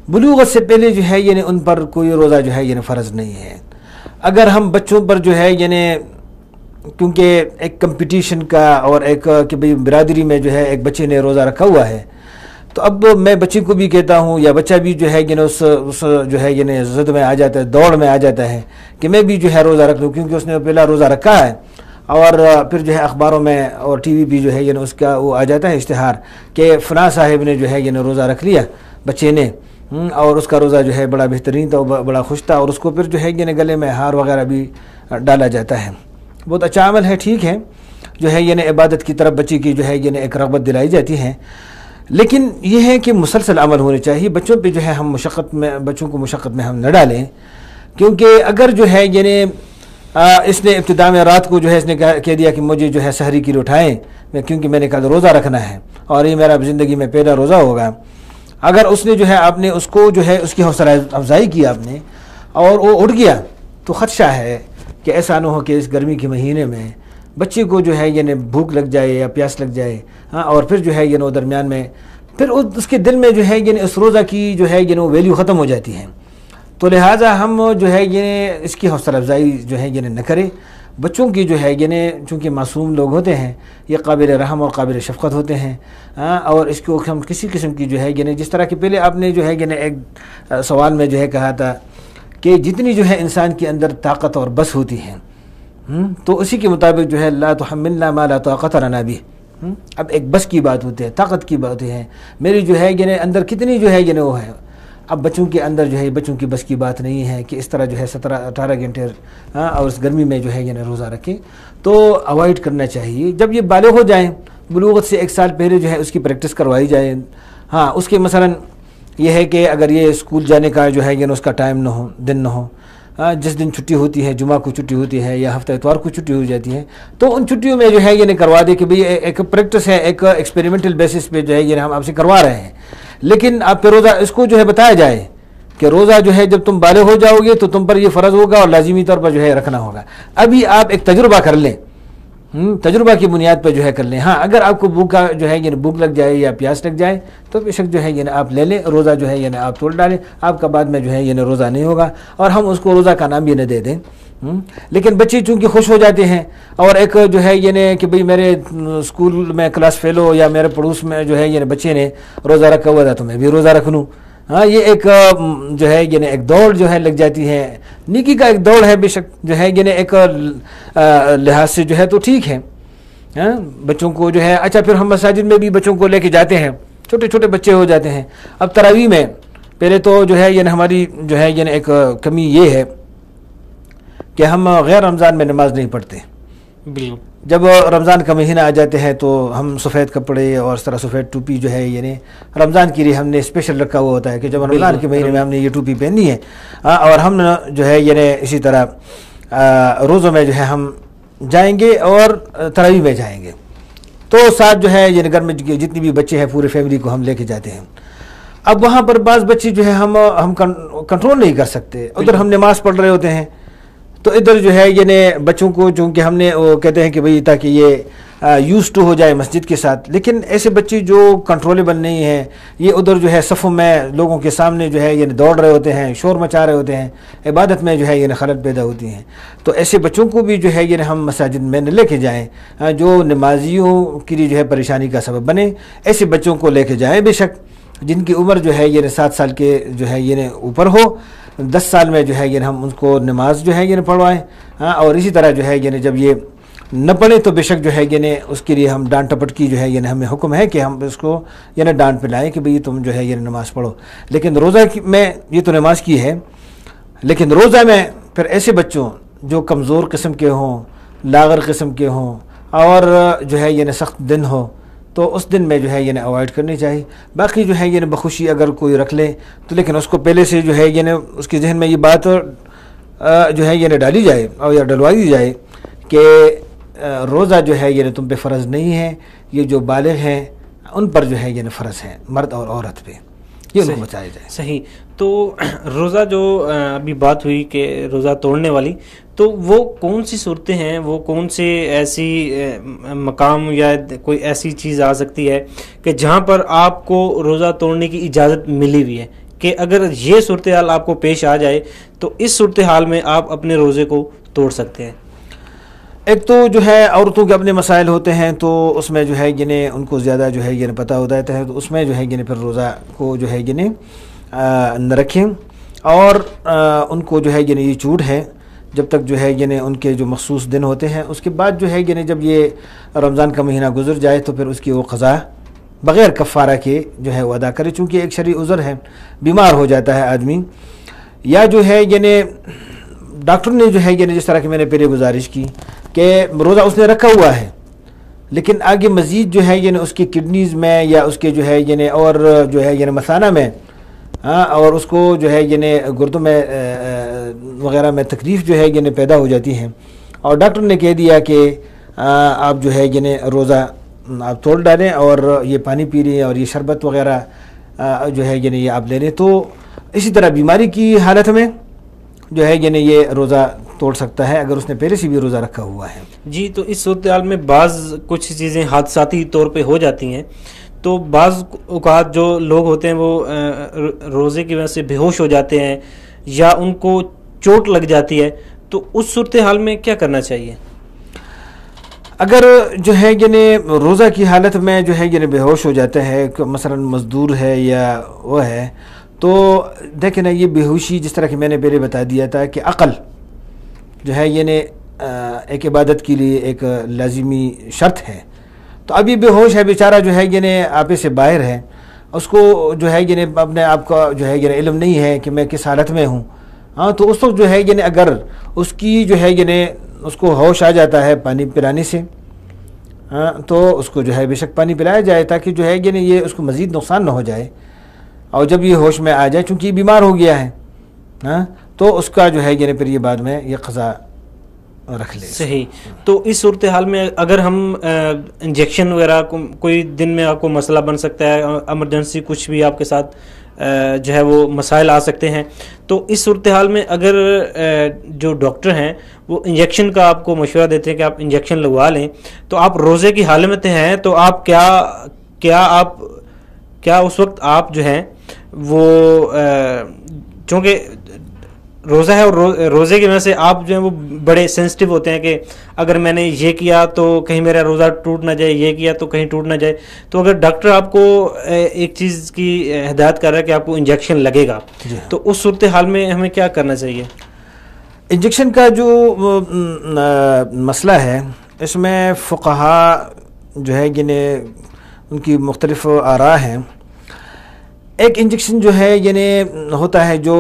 بلوغت سے پہلے جو ہے یعنی ان پر کوئی روزہ جو ہے یعنی فرض نہیں ہے. اگر ہم بچوں پر جو ہے یعنی کیونکہ ایک کمپٹیشن کا اور ایک کہ بھئی برادری میں جو ہے ایک بچے نے روزہ رکھا ہوا ہے، تو اب میں بچے کو بھی کہتا ہوں یا بچہ بھی جو ہے یعنی اس جو ہے یعنی ضد میں آ جاتا ہے، دوڑ میں آ جاتا ہے کہ میں بھی جو ہے روزہ رکھ لوں، کیونکہ اس نے پہلا روزہ رکھا ہے. اور پھر جو ہے اخباروں میں اور ٹی وی بھی جو ہے یعنی اس کا وہ آ جاتا ہے اشتہار کہ فلاں صاحب نے جو ہے یعنی روزہ رکھ لیا بچے نے، اور اس کا روزہ جو ہے بڑا بہترین تھا، بڑا خوش تھا، اور اس کو پھر جو ہے یعنی گلے میں ہار وغیرہ بھی ڈالا جاتا ہے. بہت اچھا عمل ہے، ٹھیک ہے، جو ہے یعنی عبادت کی طرف بچے کی جو ہے یعنی ایک رغبت دلائی جاتی ہے، لیکن یہ ہے کہ مسلسل عمل ہونے چاہیے. بچوں پہ جو ہے ہم بچوں کو مشقت میں ہم نہ ڈالیں، کیونکہ اگر جو ہے یعنی اس نے ابتدا میں رات کو جو ہے اس نے کہہ دیا کہ مجھے جو ہے سحری کے لیے اٹھائیں، کیونکہ میں نے کل روزہ رکھنا ہے اور یہ میرا زندگی میں پہلا روزہ ہوگا. اگر اس نے جو ہے آپ نے اس کو جو ہے اس کی حوصلہ افزائی کی آپ نے اور وہ اٹھ گیا، تو خدشہ ہے کہ ایسا نہ ہو کہ اس گرمی کے مہینے میں بچے کو جو ہے یعنی بھوک لگ جائے یا پیاس لگ جائے، اور پھر جو ہے یعنی وہ درمیان میں پھر اس کے دل میں جو ہے یعنی اس روزہ کی جو ہے یعنی وہ ویلیو ختم ہو جاتی ہے. تو لہٰذا ہم جو ہے یعنی اس کی حوصلہ افزائی جو ہے یعنی نہ کریں. بچوں کی جو ہے یعنی چونکہ معصوم لوگ ہوتے ہیں، یہ قابل رحم اور قابل شفقت ہوتے ہیں، اور اس کو ہم کسی قسم کی جو ہے یعنی جس طرح کہ پہلے آپ نے جو ہے یعنی ایک سوال میں جو ہے کہا تھا کہ جتنی جو ہے انسان کے اندر طاقت اور بس ہوتی ہے، تو اسی کے مطابق جو ہے لا تحملنا ما لا طاقت لنا به. اب ایک بس کی بات ہوتی ہے، طاقت کی بات ہے، میری جو ہے یعنی اندر کتنی جو ہے یعنی وہ ہے. اب بچوں کے اندر جو ہے بچوں کی بس کی بات نہیں ہے کہ اس طرح جو ہے 17-18 گھنٹے اور اس گرمی میں جو ہے یعنی روزہ رکھیں، تو اوائڈ کرنا چاہیے. جب یہ بالغ ہو جائیں، بلوغت سے 1 سال پہلے جو ہے اس کی پریکٹس کروائی جائے. اس کے مثلا یہ ہے کہ اگر یہ اسکول جانے کا جو ہے یعنی اس کا ٹائم نہ ہو، دن نہ ہو، جس دن چھٹی ہوتی ہے، جمعہ کو چھٹی ہوتی ہے یا ہفتہ اتوار کو چھٹی ہو جاتی ہے، تو ان چھٹیوں میں جو ہے یعنی کروا دے کہ بھئی ایک پریکٹس ہے، ایک ایکسپیریمنٹل بیسس پہ جو ہے یعنی ہم آپ سے کروا رہے ہیں. لیکن آپ پہ روزہ اس کو جو ہے بتایا جائے کہ روزہ جو ہے جب تم بالغ ہو جاؤ گے تو تم پر یہ فرض ہوگا اور لازمی طور پر جو ہے رکھنا ہوگا. ابھی آپ ایک تجربہ کر لیں، تجربہ کی بنیاد پر جو ہے کر لیں. اگر آپ کو بھوک جو ہے یعنی بھوک لگ جائے یا پیاس لگ جائے تو بے شک جو ہے یعنی آپ لے لیں، روزہ جو ہے یعنی آپ توڑ ڈالیں، آپ کا بعد میں جو ہے یعنی روزہ نہیں ہوگا اور ہم اس کو روزہ کا نام بھی نہ دے دیں. لیکن بچے چونکہ خوش ہو جاتے ہیں اور ایک جو ہے یعنی کہ بھئی میرے اسکول میں کلاس فیلو یا میرے پڑوس میں جو ہے یعنی بچے نے روزہ رکھا ہوا تھا تو میں بھی روزہ رکھ لوں. یہ ایک جو ہے یعنی ایک دوڑ جو ہے لگ جاتی ہے، نیکی کا ایک دوڑ ہے بے شک جو ہے یعنی ایک لحاظ سے جو ہے تو ٹھیک ہے. بچوں کو جو ہے اچھا پھر ہم مساجد میں بھی بچوں کو لے کے جاتے ہیں، چھوٹے چھوٹے بچے ہو جاتے ہیں. اب تراویح میں پہلے تو جو ہے یعنی ہماری جو ہے یعنی ایک کمی یہ ہے کہ ہم غیر رمضان میں نماز نہیں پڑھتے. جب رمضان کا مہینہ آ جاتے ہیں تو ہم سفید کپڑے اور اس طرح سفید ٹوپی جو ہے یعنی رمضان کے لیے ہم نے اسپیشل رکھا ہوا ہوتا ہے کہ جب رمضان کے مہینے میں ہم نے یہ ٹوپی پہنی ہے، اور ہم جو ہے یعنی اسی طرح روزوں میں جو ہے ہم جائیں گے اور تراویح میں جائیں گے، تو ساتھ جو ہے یعنی گھر میں جتنی بھی بچے ہیں پورے فیملی کو ہم لے کے جاتے ہیں. اب وہاں پر بعض بچے جو ہے ہم کنٹرول نہیں کر سکتے، ادھر ہم نماز پڑھ رہے ہوتے ہیں تو ادھر جو ہے یعنی بچوں کو چونکہ ہم نے وہ کہتے ہیں کہ بھئی تاکہ یہ یوز ٹو ہو جائے مسجد کے ساتھ، لیکن ایسے بچے جو کنٹرولبل نہیں ہیں، یہ ادھر جو ہے صفوں میں لوگوں کے سامنے جو ہے یعنی دوڑ رہے ہوتے ہیں، شور مچا رہے ہوتے ہیں، عبادت میں جو ہے یعنی خلل پیدا ہوتی ہیں. تو ایسے بچوں کو بھی جو ہے یعنی ہم مساجد میں نہ لے کے جائیں جو نمازیوں کے لیے جو ہے پریشانی کا سبب بنے. ایسے بچوں کو لے کے جائیں بے شک جن کی عمر جو ہے یعنی 7 سال کے جو ہے یعنی اوپر ہو. 10 سال میں جو ہے یعنی ہم ان کو نماز جو ہے یعنی پڑھوائیں، اور اسی طرح جو ہے یعنی جب یہ نہ پڑھیں تو بے شک جو ہے یعنی اس کے لیے ہم ڈانٹ ٹپٹ کی جو ہے یعنی ہمیں حکم ہے کہ ہم اس کو یعنی ڈانٹ پلائیں کہ بھئی تم جو ہے یعنی نماز پڑھو. لیکن روزہ میں یہ تو نماز کی ہے، لیکن روزہ میں پھر ایسے بچوں جو کمزور قسم کے ہوں، لاغر قسم کے ہوں اور جو ہے یعنی سخت دن ہو تو اس دن میں جو ہے یعنی اوائڈ کرنی چاہیے. باقی جو ہے یعنی بخوشی اگر کوئی رکھ لے تو لیکن اس کو پہلے سے جو ہے یعنی اس کے ذہن میں یہ بات جو ہے یعنی ڈالی جائے اور یا ڈلوائی دی جائے کہ روزہ جو ہے یعنی تم پہ فرض نہیں ہے، یہ جو بالغ ہیں ان پر جو ہے یعنی فرض ہے، مرد اور عورت پہ، یہ ان کو بتایا جائے. صحیح. تو روزہ جو ابھی بات ہوئی کہ روزہ توڑنے والی، تو وہ کون سی صورتیں ہیں، وہ کون سے ایسی مقام یا کوئی ایسی چیز آ سکتی ہے کہ جہاں پر آپ کو روزہ توڑنے کی اجازت ملی ہوئی ہے کہ اگر یہ صورتحال آپ کو پیش آ جائے تو اس صورتحال میں آپ اپنے روزے کو توڑ سکتے ہیں؟ ایک تو جو ہے عورتوں کے اپنے مسائل ہوتے ہیں تو اس میں جو ہے یعنی ان کو زیادہ جو ہے یعنی پتہ ہوتا ہے تو اس میں جو ہے یعنی پھر روزہ کو جو ہے یعنی نہ رکھیں، اور ان کو جو ہے یعنی یہ چھوٹ ہے جب تک جو ہے یعنی ان کے جو مخصوص دن ہوتے ہیں. اس کے بعد جو ہے یعنی جب یہ رمضان کا مہینہ گزر جائے تو پھر اس کی وہ قضا بغیر کفارہ کے جو ہے وہ ادا کرے، چونکہ ایک شرعی عذر ہے، بیمار ہو جاتا ہے آدمی، یا جو ہے یعنی ڈاکٹر نے جو ہے یعنی جس طرح کہ میں نے پہلے گزارش کی کہ روزہ اس نے رکھا ہوا ہے لیکن آگے مزید جو ہے یعنی اس کی کڈنیز میں یا اس کے جو ہے یعنی اور جو ہے یعنی مثانہ میں اور اس کو جو ہے یعنی گردوں میں وغیرہ میں تکلیف جو ہے یعنی پیدا ہو جاتی ہیں، اور ڈاکٹر نے کہہ دیا کہ آپ جو ہے یعنی روزہ آپ توڑ ڈالیں اور یہ پانی پی لیں اور یہ شربت وغیرہ جو ہے یعنی یہ آپ لے لیں، تو اسی طرح بیماری کی حالت میں جو ہے یعنی یہ روزہ توڑ سکتا ہے اگر اس نے پہلے سے بھی روزہ رکھا ہوا ہے۔ جی، تو اس صورتحال میں بعض کچھ چیزیں حادثاتی طور پہ ہو جاتی ہیں، تو بعض اوقات جو لوگ ہوتے ہیں وہ روزے کی وجہ سے بے ہوش ہو جاتے ہیں یا ان کو چوٹ لگ جاتی ہے، تو اس صورتحال میں کیا کرنا چاہیے؟ اگر جو ہے یعنی روزہ کی حالت میں جو ہے یعنی بے ہوش ہو جاتا ہے، مثلا مزدور ہے یا وہ ہے، تو دیکھیں نا یہ بے ہوشی جس طرح کہ میں نے پہلے بتا دیا تھا کہ عقل جو ہے یعنی ایک عبادت کے لیے ایک لازمی شرط ہے، تو اب یہ بے ہوش ہے بیچارہ جو ہے یعنی آپے سے باہر ہے، اس کو جو ہے یعنی اپنے آپ کا جو ہے یعنی علم نہیں ہے کہ میں کس حالت میں ہوں، تو اس وقت جو ہے یعنی اگر اس کی جو ہے یعنی اس کو ہوش آ جاتا ہے پانی پلانے سے، تو اس کو جو ہے بے شک پانی پلایا جائے تاکہ جو ہے یعنی یہ اس کو مزید نقصان نہ ہو جائے، اور جب یہ ہوش میں آ جائے چونکہ یہ بیمار ہو گیا ہے تو اس کا جو ہے یعنی پھر یہ بعد میں یہ قضا رکھ لے۔ صحیح۔ تو اس صورتحال میں اگر ہم انجیکشن وغیرہ کوئی دن میں آپ کو مسئلہ بن سکتا ہے، ایمرجنسی کچھ بھی آپ کے ساتھ جو ہے وہ مسائل آ سکتے ہیں، تو اس صورتحال میں اگر جو ڈاکٹر ہیں وہ انجیکشن کا آپ کو مشورہ دیتے ہیں کہ آپ انجیکشن لگوا لیں، تو آپ روزے کی حالت میں ہیں تو آپ کیا اس وقت آپ جو ہیں وہ چونکہ روزہ ہے اور روزے کی وجہ سے آپ جو ہیں وہ بڑے سینسٹیو ہوتے ہیں کہ اگر میں نے یہ کیا تو کہیں میرا روزہ ٹوٹ نہ جائے، یہ کیا تو کہیں ٹوٹ نہ جائے، تو اگر ڈاکٹر آپ کو ایک چیز کی ہدایت کر رہا ہے کہ آپ کو انجیکشن لگے گا، تو اس صورتحال میں ہمیں کیا کرنا چاہیے؟ انجیکشن کا جو مسئلہ ہے اس میں فقہا جو ہے یعنی ان کی مختلف آراء ہیں۔ ایک انجیکشن جو ہے یعنی ہوتا ہے جو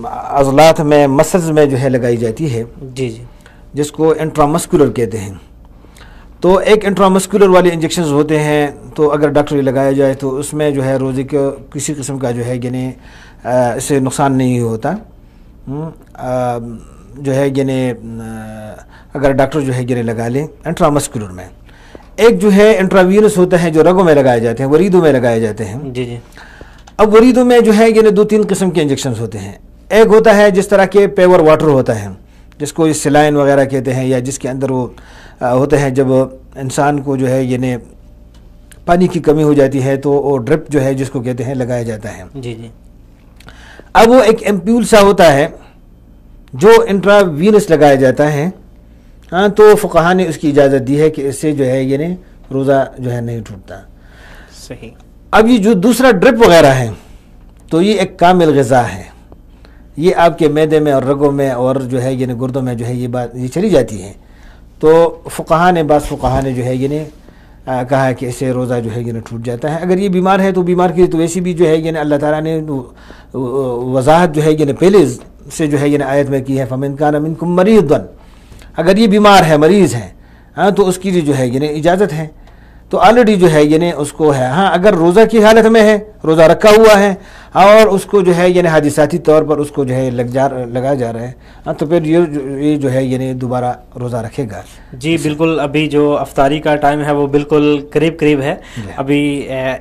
عضلات میں مسلز میں جو ہے لگائی جاتی ہے، جی جی، جس کو انٹرامسکولر کہتے ہیں، تو ایک انٹرامسکولر والے انجیکشنز ہوتے ہیں، تو اگر ڈاکٹر لگایا جائے تو اس میں جو ہے روزے کے کسی قسم کا جو ہے یعنی اس سے نقصان نہیں ہوتا، جو ہے یعنی اگر ڈاکٹر جو ہے یعنی لگا لیں انٹرامسکولر میں۔ ایک جو ہے انٹراوینس ہوتا ہے جو رگوں میں لگائے جاتے ہیں، وریدوں میں لگائے جاتے ہیں۔ جی جی۔ اب وریدوں میں جو ہے یعنی 2-3 قسم کے انجیکشنز ہوتے ہیں۔ ایک ہوتا ہے جس طرح کے پیور واٹر ہوتا ہے، جس کو سلائن وغیرہ کہتے ہیں، یا جس کے اندر وہ ہوتے ہیں جب انسان کو جو ہے یعنی پانی کی کمی ہو جاتی ہے تو وہ ڈرپ جو ہے جس کو کہتے ہیں لگایا جاتا ہے۔ جی جی۔ اب وہ ایک ایمپیول سا ہوتا ہے جو انٹراوینس لگایا جاتا ہے، تو فقہا نے اس کی اجازت دی ہے کہ اس سے جو ہے یعنی روزہ جو ہے نہیں ٹوٹتا۔ صحیح۔ اب یہ جو دوسرا ڈرپ وغیرہ ہے تو یہ ایک کامل غذا ہے، یہ آپ کے معدے میں اور رگوں میں اور جو ہے یعنی گردوں میں جو ہے یہ بات یہ چلی جاتی ہے، تو بعض فقہا نے جو ہے یعنی کہا ہے کہ اس سے روزہ جو ہے یعنی ٹوٹ جاتا ہے۔ اگر یہ بیمار ہے تو بیمار کی تو ویسی بھی جو ہے یعنی اللہ تعالیٰ نے وضاحت جو ہے یعنی پہلے سے جو ہے یعنی آیت میں کی ہے، فَمَنْ كَانَ مِنْكُمْ مَرِيضًا، اگر یہ بیمار ہے، مریض ہے، تو اس کی لیے جو ہے یعنی اجازت ہے، تو آلریڈی جو ہے یعنی اس کو ہے۔ اگر روزہ کی حالت میں ہے، روزہ رکھا ہوا ہے اور اس کو جو ہے یعنی حادثاتی طور پر اس کو جو ہے لگایا جا رہا ہے، تو پھر یہ جو ہے یعنی دوبارہ روزہ رکھے گا۔ جی بالکل، ابھی جو افطاری کا ٹائم ہے وہ بالکل قریب ہے، ابھی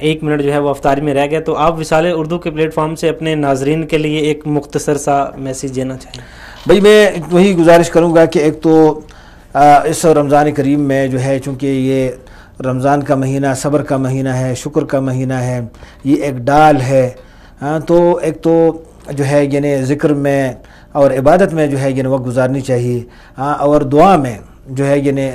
1 منٹ جو ہے وہ افطاری میں رہ گیا، تو آپ وصال اردو کے پلیٹ فارم سے اپنے ناظرین کے لیے ایک مختصر سا میسیج دینا چاہیں؟ بھائی میں وہی گزارش کروں گا کہ ایک تو اس رمضان کریم میں جو ہے چونکہ یہ رمضان کا مہینہ صبر کا مہینہ ہے، شکر کا مہینہ ہے، یہ ایک ڈال ہے، تو ایک تو جو ہے یعنی ذکر میں اور عبادت میں جو ہے یعنی وقت گزارنی چاہیے، اور دعا میں جو ہے یعنی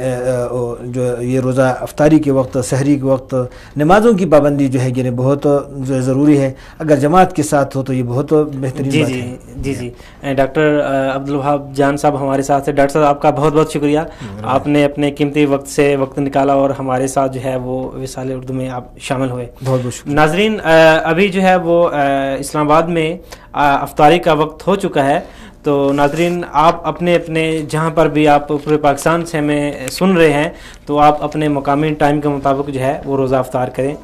جو یہ روزہ افطاری کے وقت، سحری کے وقت نمازوں کی پابندی جو ہے یعنی بہت ضروری ہے، اگر جماعت کے ساتھ ہو تو یہ بہت بہترین بات ہے۔ جی ڈاکٹر عبدالوہاب جان صاحب ہمارے ساتھ ہیں۔ ڈاکٹر صاحب آپ کا بہت بہت شکریہ، آپ نے اپنے قیمتی وقت سے وقت نکالا اور ہمارے ساتھ جو ہے وہ وصال اردو میں آپ شامل ہوئے، بہت بہت شکریہ۔ ناظرین ابھی جو ہے وہ اسلام آباد میں افطاری کا وقت ہو چکا ہے. تو ناظرین آپ اپنے اپنے جہاں پر بھی آپ پورے پاکستان سے ہمیں سن رہے ہیں تو آپ اپنے مقامی ٹائم کے مطابق جو ہے وہ روزہ افطار کریں.